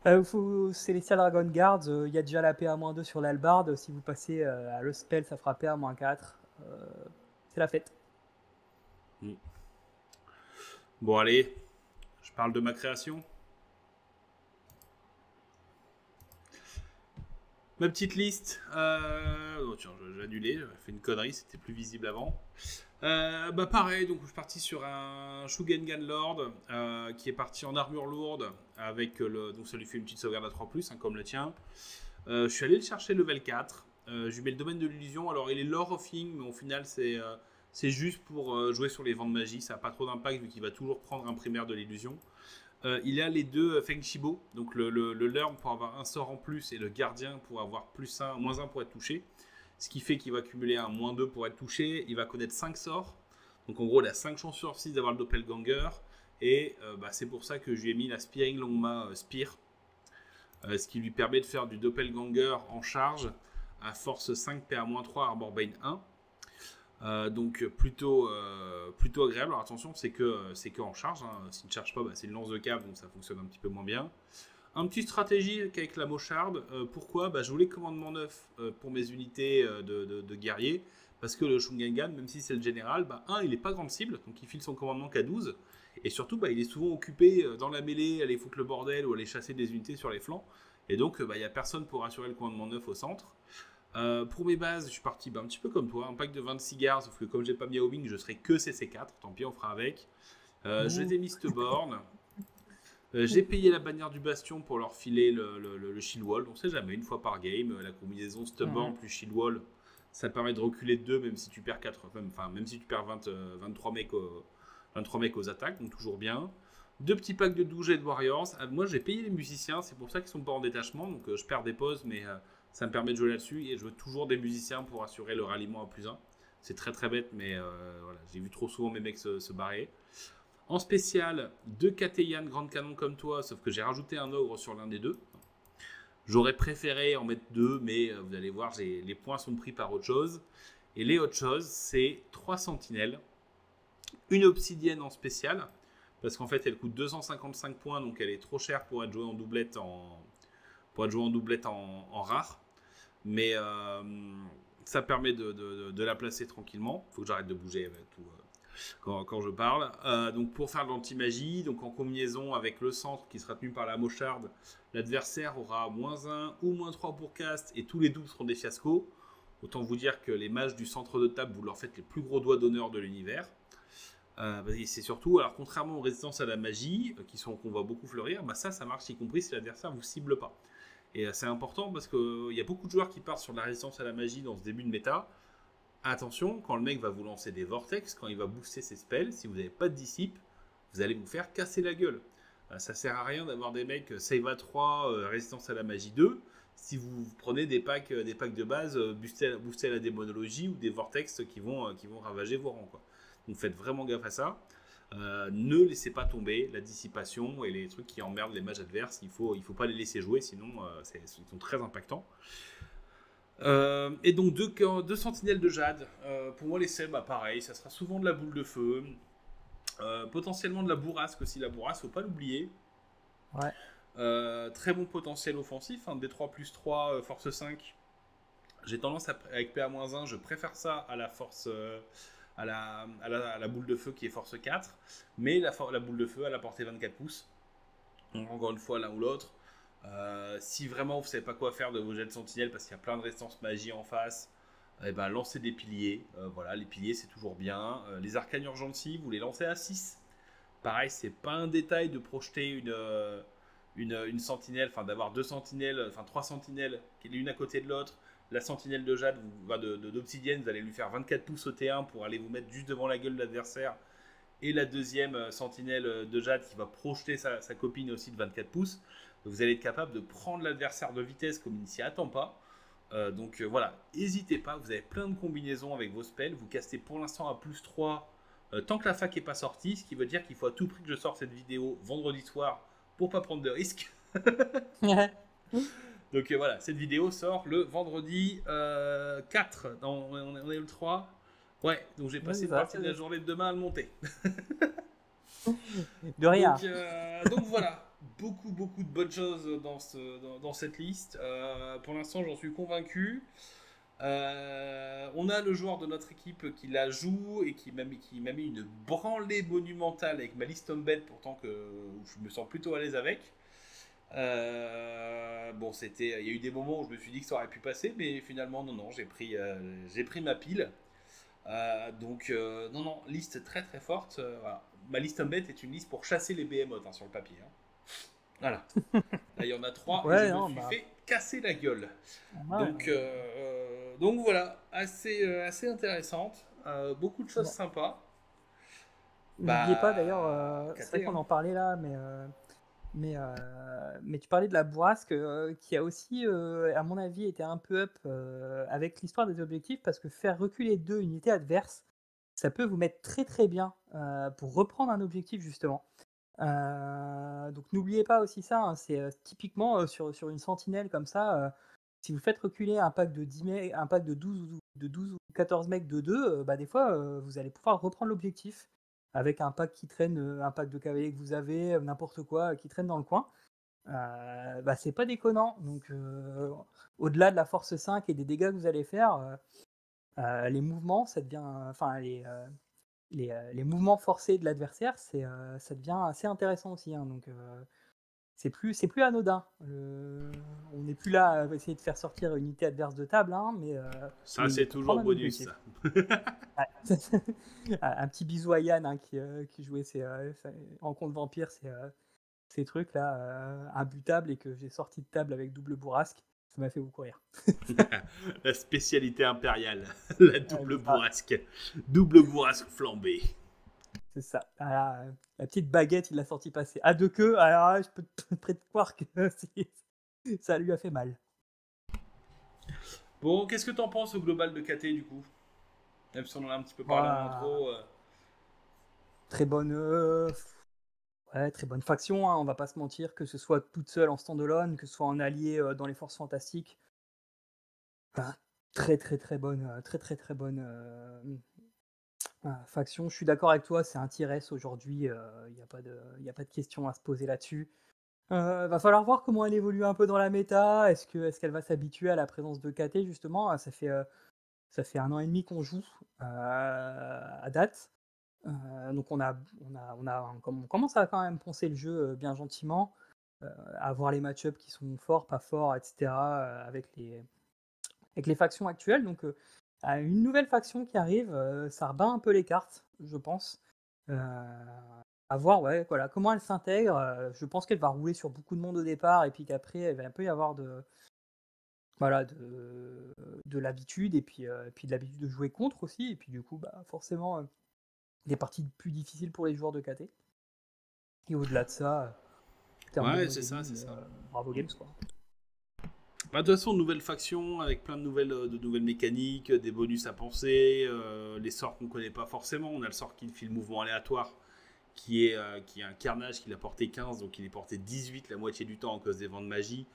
Celestial Dragon Guards, il y a déjà la PA-2 sur l'Albarde. Si vous passez à le spell, ça fera PA-4. C'est la fête. Bon, allez, je parle de ma création. Ma petite liste. Oh, tiens, j'ai annulé, j'ai fait une connerie, c'était plus visible avant. Pareil, donc je suis parti sur un Shugengan Lord qui est parti en armure lourde avec donc ça lui fait une petite sauvegarde à 3+, hein, comme le tien. Je suis allé le chercher level 4. Je lui mets le domaine de l'illusion. Alors il est Lord of Thing, mais au final c'est juste pour jouer sur les vents de magie. Ça n'a pas trop d'impact vu qu'il va toujours prendre un primaire de l'illusion. Il a les deux Feng Shibo, donc le Learn pour avoir un sort en plus et le Gardien pour avoir moins 1 pour être touché. Ce qui fait qu'il va cumuler un -2 pour être touché. Il va connaître 5 sorts. Donc en gros, il a 5 chances sur 6 d'avoir le Doppelganger. Et c'est pour ça que je lui ai mis la Spearing Longma Spear. Ce qui lui permet de faire du Doppelganger en charge à force 5 PA-3 Armorbane 1. Donc plutôt agréable. Alors attention, c'est que en charge, hein. S'il ne charge pas, bah, c'est une lance de câble, donc ça fonctionne un petit peu moins bien. Un petit stratégie avec la mocharde. Pourquoi? Bah, je voulais commandement neuf pour mes unités de guerriers. Parce que le Shungengan, même si c'est le général, bah, il n'est pas grande cible, donc il file son commandement qu'à 12. Et surtout, bah, il est souvent occupé dans la mêlée, à aller foutre le bordel ou à aller chasser des unités sur les flancs. Et donc, bah, il n'y a personne pour assurer le commandement neuf au centre. Pour mes bases, je suis parti un petit peu comme toi, un pack de 26 gares, sauf que comme j'ai pas mis Wing, je serai que CC4, tant pis, on fera avec. Je les ai mis Stubborn. J'ai payé la bannière du bastion pour leur filer le shield wall. On sait jamais, une fois par game. La combinaison Stubborn plus shield wall, ça permet de reculer de 2 même si tu perds 4, enfin même si tu perds 23 mecs aux attaques, donc toujours bien. Deux petits packs de 12 jets de Warriors. Moi j'ai payé les musiciens, c'est pour ça qu'ils sont pas en détachement, donc je perds des pauses, mais ça me permet de jouer là-dessus et je veux toujours des musiciens pour assurer le ralliement à +1. C'est très très bête, mais voilà, j'ai vu trop souvent mes mecs se barrer. En spécial, 2 Kateyan Grand Canon comme toi, sauf que j'ai rajouté un ogre sur l'un des deux. J'aurais préféré en mettre 2, mais vous allez voir, les points sont pris par autre chose. Et les autres choses, c'est 3 sentinelles, une obsidienne en spécial, parce qu'en fait elle coûte 255 points, donc elle est trop chère pour être jouée en doublette en rare. Mais ça permet de la placer tranquillement. Il faut que j'arrête de bouger tout, quand je parle. Donc pour faire de l'anti-magie, donc en combinaison avec le centre qui sera tenu par la mocharde, l'adversaire aura -1 ou -3 pour cast et tous les doubles seront des fiascos. Autant vous dire que les mages du centre de table, vous leur faites les plus gros doigts d'honneur de l'univers. C'est surtout, alors contrairement aux résistances à la magie, qu'on voit beaucoup fleurir, bah ça marche y compris si l'adversaire ne vous cible pas. Et c'est important parce qu'il y a beaucoup de joueurs qui partent sur la résistance à la magie dans ce début de méta. Attention, quand le mec va vous lancer des vortex, quand il va booster ses spells, si vous n'avez pas de dissipe, vous allez vous faire casser la gueule. Ça sert à rien d'avoir des mecs save à 3, résistance à la magie 2, si vous prenez des packs de base booster à la démonologie ou des vortex qui vont ravager vos rangs, quoi. Donc faites vraiment gaffe à ça. Ne laissez pas tomber la dissipation et les trucs qui emmerdent les mages adverses. Il faut pas les laisser jouer, sinon ils sont très impactants. Et donc deux sentinelles de jade. Pour moi les selles, pareil, ça sera souvent de la boule de feu, potentiellement de la bourrasque aussi. La bourrasque, faut pas l'oublier. Ouais. Très bon potentiel offensif, hein, D3+3 force 5. J'ai tendance avec PA-1, je préfère ça à la force à la boule de feu qui est force 4, mais la boule de feu elle a portée 24 pouces. Donc encore une fois l'un ou l'autre. Si vraiment vous savez pas quoi faire de vos jets de sentinelle parce qu'il y a plein de résistances magie en face, lancez des piliers. Voilà, les piliers c'est toujours bien. Les arcanes urgency, vous les lancez à 6. Pareil, c'est pas un détail de projeter une sentinelle, enfin d'avoir 2 sentinelles, enfin 3 sentinelles, l'une à côté de l'autre. La sentinelle de jade, d'obsidienne, vous allez lui faire 24 pouces au T1 pour aller vous mettre juste devant la gueule de l'adversaire. Et la deuxième sentinelle de jade qui va projeter sa copine aussi de 24 pouces. Vous allez être capable de prendre l'adversaire de vitesse comme il ne s'y attend pas. Donc voilà, n'hésitez pas, vous avez plein de combinaisons avec vos spells. Vous castez pour l'instant à +3 tant que la fac n'est pas sortie, ce qui veut dire qu'il faut à tout prix que je sorte cette vidéo vendredi soir pour pas prendre de risques. Donc voilà, cette vidéo sort le vendredi 4. Non, on est le 3. Ouais, donc j'ai passé une partie de la journée de demain à le monter. De rien. Donc voilà, beaucoup de bonnes choses dans cette liste. Pour l'instant, j'en suis convaincu. On a le joueur de notre équipe qui la joue et qui m'a mis une branlée monumentale avec ma liste Hombed, pourtant que je me sens plutôt à l'aise avec. Bon, il y a eu des moments où je me suis dit que ça aurait pu passer, mais finalement non, j'ai pris ma pile. Donc non, liste très très forte. Voilà. Ma liste Hombed est une liste pour chasser les behemoths sur le papier. Voilà. Là, il y en a 3 et je me suis fait casser la gueule. Donc voilà, assez intéressante. Beaucoup de choses sympas. N'oubliez pas d'ailleurs, c'est vrai qu'on en parlait là, mais tu parlais de la bourrasque qui a aussi, à mon avis, été un peu up avec l'histoire des objectifs, parce que faire reculer 2 unités adverses, ça peut vous mettre très très bien pour reprendre un objectif justement. Donc n'oubliez pas aussi ça, hein, c'est typiquement sur une sentinelle comme ça, si vous faites reculer un pack de 10 mecs, un pack de 12 ou 14 mecs de 2, bah des fois vous allez pouvoir reprendre l'objectif avec un pack qui traîne, un pack de cavaliers que vous avez, n'importe quoi qui traîne dans le coin. Bah c'est pas déconnant. Donc au-delà de la force 5 et des dégâts que vous allez faire, les mouvements, ça devient, enfin les mouvements forcés de l'adversaire, ça devient assez intéressant aussi. Hein. Donc c'est plus anodin. On n'est plus là à essayer de faire sortir une unité adverse de table, hein, Ça, mais c'est pour toujours prendre un bonus, objectif. ça. Ouais. Un petit bisou à Yann hein, qui jouait Rencontre Vampire, ces trucs-là, imbutables, et que j'ai sorti de table avec double bourrasque. Ça m'a fait beaucoup rire. La spécialité impériale, la double C'est ça. bourrasque. Double bourrasque flambée. C'est ça. Ah, la petite baguette, il l'a sorti passer. À deux queues, alors là, je peux te prêter croire que ça lui a fait mal. Bon, qu'est-ce que t'en penses au global de KT du coup? Même si on en a un petit peu parlé en Voilà. intro. Très bonne, ouais, très bonne faction, hein, on va pas se mentir, que ce soit toute seule en standalone, que ce soit en allié dans les Forces Fantastiques. Enfin, très bonne, très bonne faction. Je suis d'accord avec toi, c'est un tier S aujourd'hui, il n'y a pas de question à se poser là-dessus. Va falloir voir comment elle évolue un peu dans la méta. Est-ce qu'elle va s'habituer à la présence de KT justement? Ça fait 1 an et demi qu'on joue à date. Donc on commence à quand même poncer le jeu bien gentiment, à voir les match-ups qui sont forts, pas forts, etc. Avec les factions actuelles. Donc une nouvelle faction qui arrive, ça rebat un peu les cartes, je pense. À voir, ouais, voilà, comment elle s'intègre. Je pense qu'elle va rouler sur beaucoup de monde au départ, et puis qu'après, elle va un peu y avoir voilà, de l'habitude, puis de l'habitude de jouer contre aussi, et puis du coup, bah, forcément, des parties plus difficiles pour les joueurs de KT. Et au-delà de ça, en termes de Ouais, c'est ça, c'est modeling, ça. bravo Games, quoi. Bah, de toute façon, nouvelle faction avec plein de nouvelles mécaniques, des bonus à penser, les sorts qu'on connaît pas forcément. On a le sort qui fait le mouvement aléatoire, qui est un carnage qu'il a porté 15, donc il est porté 18 la moitié du temps en cause des vents de magie,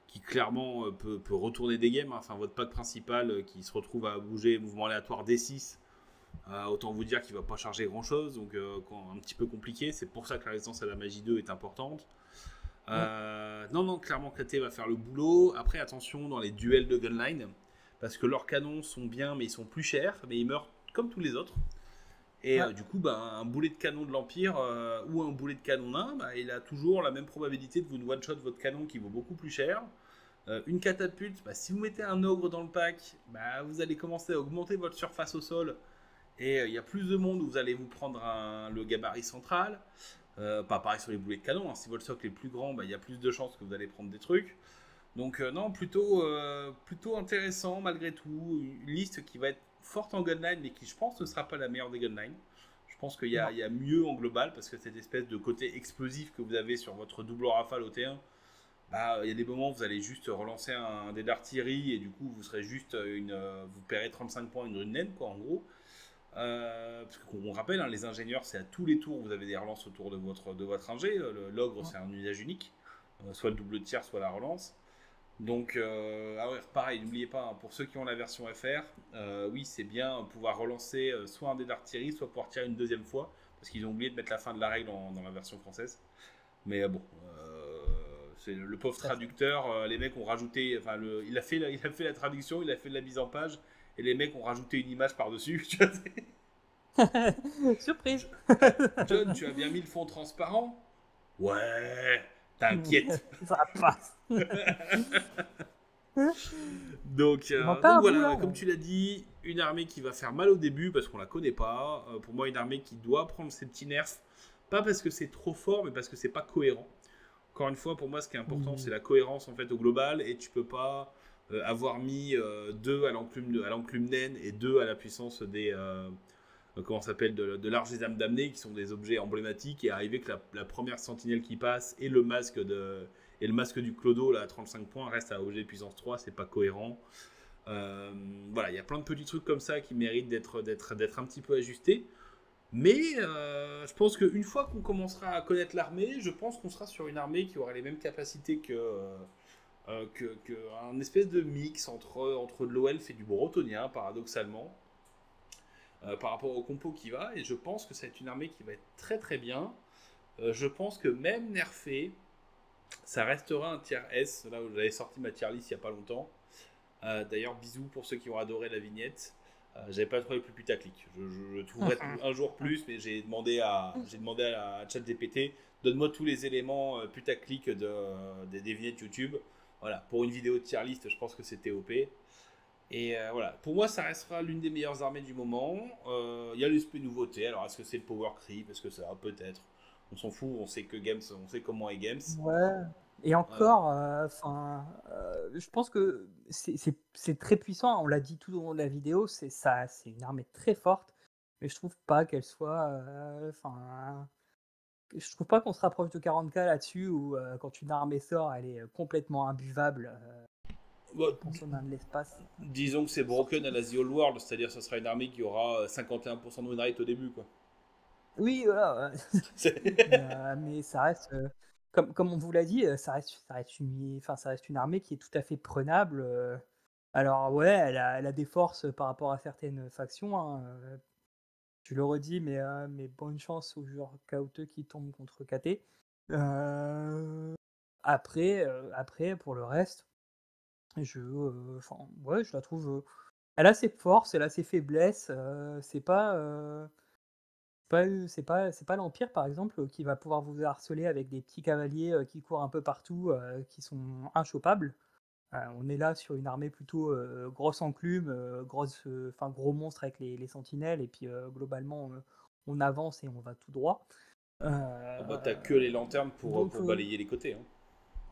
qui clairement peut retourner des games. Hein. Enfin, votre pack principal qui se retrouve à bouger mouvement aléatoire D6, autant vous dire qu'il va pas charger grand chose, donc un petit peu compliqué. C'est pour ça que la résistance à la magie 2 est importante. Mm. Non, clairement, KT va faire le boulot. Après, attention dans les duels de gunline, parce que leurs canons sont bien, mais ils sont plus chers, mais ils meurent comme tous les autres. Et Ouais. du coup, bah, un boulet de canon de l'Empire ou un boulet de canon nain, bah, il a toujours la même probabilité de vous one-shot votre canon qui vaut beaucoup plus cher. Une catapulte, bah, si vous mettez un ogre dans le pack, bah, vous allez commencer à augmenter votre surface au sol. Et il y a plus de monde où vous allez vous prendre le gabarit central. Pas pareil sur les boulets de canon, hein. Si votre socle est plus grand, bah, il y a plus de chances que vous allez prendre des trucs. Donc non, plutôt intéressant malgré tout. Une liste qui va être forte en gunline, mais qui je pense ne sera pas la meilleure des gunlines. Je pense Non. il y a mieux en global, parce que cette espèce de côté explosif que vous avez sur votre double rafale au T1, bah, il y a des moments où vous allez juste relancer un dé d'artillerie, et du coup vous serez juste vous paierez 35 points une rune naine, quoi, en gros. Parce qu'on rappelle, hein, les ingénieurs, c'est à tous les tours, vous avez des relances autour de votre ingé. L'ogre, Ouais. c'est un usage unique, soit le double tir, soit la relance. Donc, ah ouais, pareil, n'oubliez pas, hein, pour ceux qui ont la version FR, oui, c'est bien pouvoir relancer soit un dé d'artillerie, soit pouvoir tirer une deuxième fois, parce qu'ils ont oublié de mettre la fin de la règle dans la version française. Mais bon, c'est le pauvre Tout à fait. traducteur, les mecs ont rajouté, enfin, il a fait la traduction, il a fait de la mise en page, et les mecs ont rajouté une image par-dessus. Tu vois, Surprise. John, tu as bien mis le fond transparent? Ouais, t'inquiète. Ça passe. Il manque pas Donc un bout voilà, là. comme tu l'as dit, une armée qui va faire mal au début parce qu'on la connaît pas. Pour moi, une armée qui doit prendre ses petits nerfs, pas parce que c'est trop fort, mais parce que c'est pas cohérent. Encore une fois, pour moi, ce qui est important, c'est Oui. la cohérence en fait au global, et tu peux pas avoir mis 2 à l'enclume naine et 2 à la puissance des comment ça s'appelle de l'arche des âmes damnées, qui sont des objets emblématiques, et arriver que la première sentinelle qui passe et le masque du clodo là à 35 points reste à objet puissance 3, c'est pas cohérent. Voilà, il y a plein de petits trucs comme ça qui méritent d'être un petit peu ajustés. Mais je pense qu'une fois qu'on commencera à connaître l'armée, je pense qu'on sera sur une armée qui aura les mêmes capacités Un espèce de mix entre de l'OL et du bretonien, paradoxalement, par rapport au compo qui va. Et je pense que ça va être une armée qui va être très très bien. Je pense que même nerfé, ça restera un tier S, là où j'avais sorti ma tier list il n'y a pas longtemps. D'ailleurs, bisous pour ceux qui ont adoré la vignette. J'avais pas trouvé plus putaclic. Je trouverai un jour plus, mais j'ai demandé à ChatGPT, donne-moi tous les éléments putaclic des vignettes YouTube. Voilà, pour une vidéo de tier list, je pense que c'était OP. Et voilà, pour moi, ça restera l'une des meilleures armées du moment. Il y a l'aspect nouveauté. Alors, est-ce que c'est le power creep? Est-ce que ça va peut-être? On s'en fout. On sait que Games, on sait comment est Games. Ouais. Et encore, enfin, je pense que c'est très puissant. On l'a dit tout au long de la vidéo. C'est ça, c'est une armée très forte. Mais je trouve pas qu'elle soit, enfin, je trouve pas qu'on se rapproche de 40K là-dessus. Où quand une armée sort, elle est complètement imbuvable. Bah, Pour son de l'espace. disons que c'est broken à la The Old World, c'est-à-dire que ce sera une armée qui aura 51% de win rate au début, quoi. Oui, voilà. Mais ça reste, comme on vous l'a dit, ça reste une armée qui est tout à fait prenable. Alors ouais, elle a des forces par rapport à certaines factions, hein, je le redis, mais bonne chance aux joueurs KO2 qui tombent contre KT. Après, pour le reste, ouais, je la trouve. Elle a ses forces, elle a ses faiblesses. C'est pas l'Empire, par exemple, qui va pouvoir vous harceler avec des petits cavaliers qui courent un peu partout, qui sont inchopables. On est là sur une armée plutôt grosse enclume, gros monstre avec les sentinelles, et puis globalement, on avance et on va tout droit. Oh bah, t'as que les lanternes pour Donc, balayer les côtés. Hein.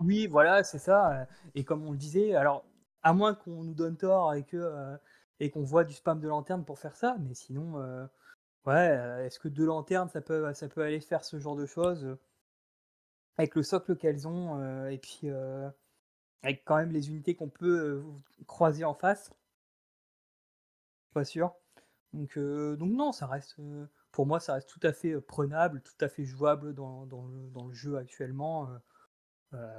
oui, voilà, c'est ça. Et comme on le disait, alors, à moins qu'on nous donne tort et qu'on voit du spam de lanterne pour faire ça, mais sinon, ouais, est-ce que 2 lanternes, ça peut aller faire ce genre de choses, avec le socle qu'elles ont, et puis, avec quand même les unités qu'on peut, croiser en face? Pas sûr. Donc non, pour moi, ça reste tout à fait, prenable, tout à fait jouable dans le jeu actuellement.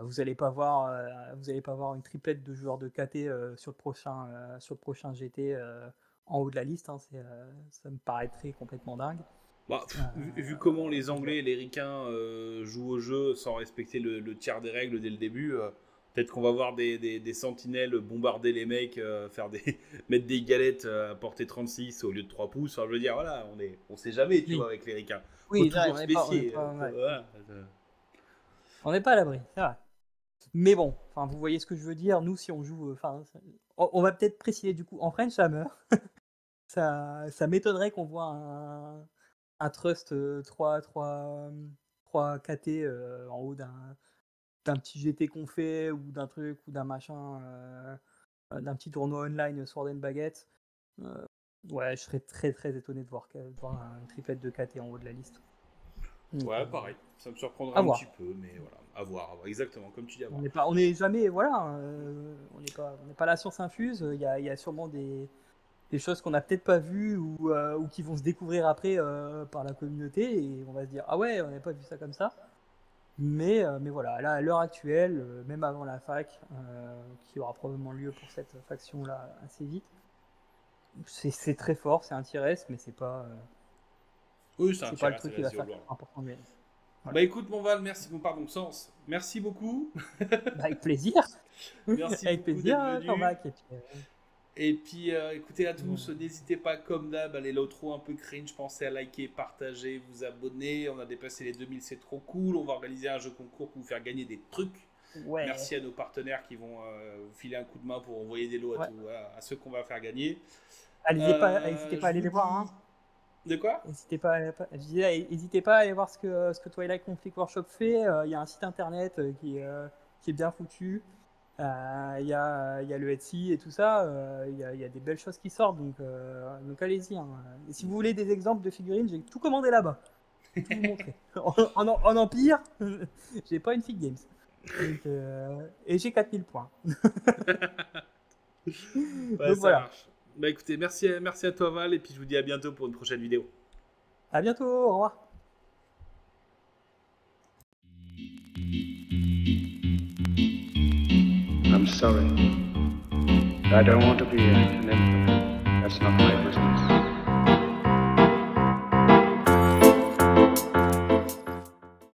Vous allez pas voir une triplette de joueurs de KT, sur le prochain GT, en haut de la liste, hein. Ça me paraîtrait complètement dingue. Bah, Euh, vu comment les donc Anglais et les Ricains jouent au jeu sans respecter le tiers des règles dès le début, peut-être qu'on va voir des sentinelles bombarder les mecs, mettre des galettes à portée 36 au lieu de 3 pouces. Enfin, je veux dire, voilà, on sait jamais, tu vois, oui, avec les Ricains. Faut oui, c'est vrai, toujours spécier. ouais, Voilà. on n'est pas à l'abri, c'est vrai. Mais bon, enfin, vous voyez ce que je veux dire. Nous, si on joue, on va peut-être préciser du coup en French Hammer. Ça m'étonnerait qu'on voit un Trust 3 KT en haut d'un petit GT qu'on fait, ou d'un truc, ou d'un machin, d'un petit tournoi online Sword and Baguette. Euh, ouais, je serais très très étonné de voir une triplette de KT en haut de la liste. Donc, Ouais, pareil. Ça me surprendra à un petit voir. peu, mais voilà. À voir. Exactement, comme tu dis, à voir. On n'est jamais, voilà, on n'est pas la science infuse. Il y a sûrement des choses qu'on n'a peut-être pas vues, ou qui vont se découvrir après par la communauté, et on va se dire ah ouais, on n'avait pas vu ça comme ça. Mais voilà, là, à l'heure actuelle, même avant la fac, qui aura probablement lieu pour cette faction-là assez vite, c'est très fort, c'est un tier-S, mais Oui, c'est un c'est pas le tirage, c'est truc la qui va The Old faire World. important de gagner. Voilà. Bah écoute, mon Val, merci. Bon, pardon, Sens. Merci beaucoup. Bah, avec plaisir, Merci avec beaucoup plaisir, d'être venu. Jean-Marc. Et puis, Et puis, écoutez à bon, tous, n'hésitez pas, comme d'hab, les l'outro un peu cringe, pensez à liker, partager, vous abonner. On a dépassé les 2000, c'est trop cool. On va organiser un jeu concours pour vous faire gagner des trucs. ouais, Merci à nos partenaires qui vont vous filer un coup de main pour envoyer des lots ouais. à ceux qu'on va faire gagner. N'hésitez pas à Je aller vous les voir, dis. hein. De quoi? Je disais, n'hésitez pas à aller voir ce que Twilight Conflict Workshop fait. Il y a un site internet qui est bien foutu. Il y a le Etsy et tout ça. Il y a des belles choses qui sortent, donc allez-y, hein. Et si vous voulez des exemples de figurines, j'ai tout commandé là-bas. Je peux tout vous montrer. En Empire, j'ai pas une Fig Games. Et j'ai 4000 points. Ouais, Donc ça voilà. marche. Bah écoutez, merci à toi Val, et puis je vous dis à bientôt pour une prochaine vidéo. À bientôt. Au revoir. I'm sorry. I don't want to be an infant. That's not my business.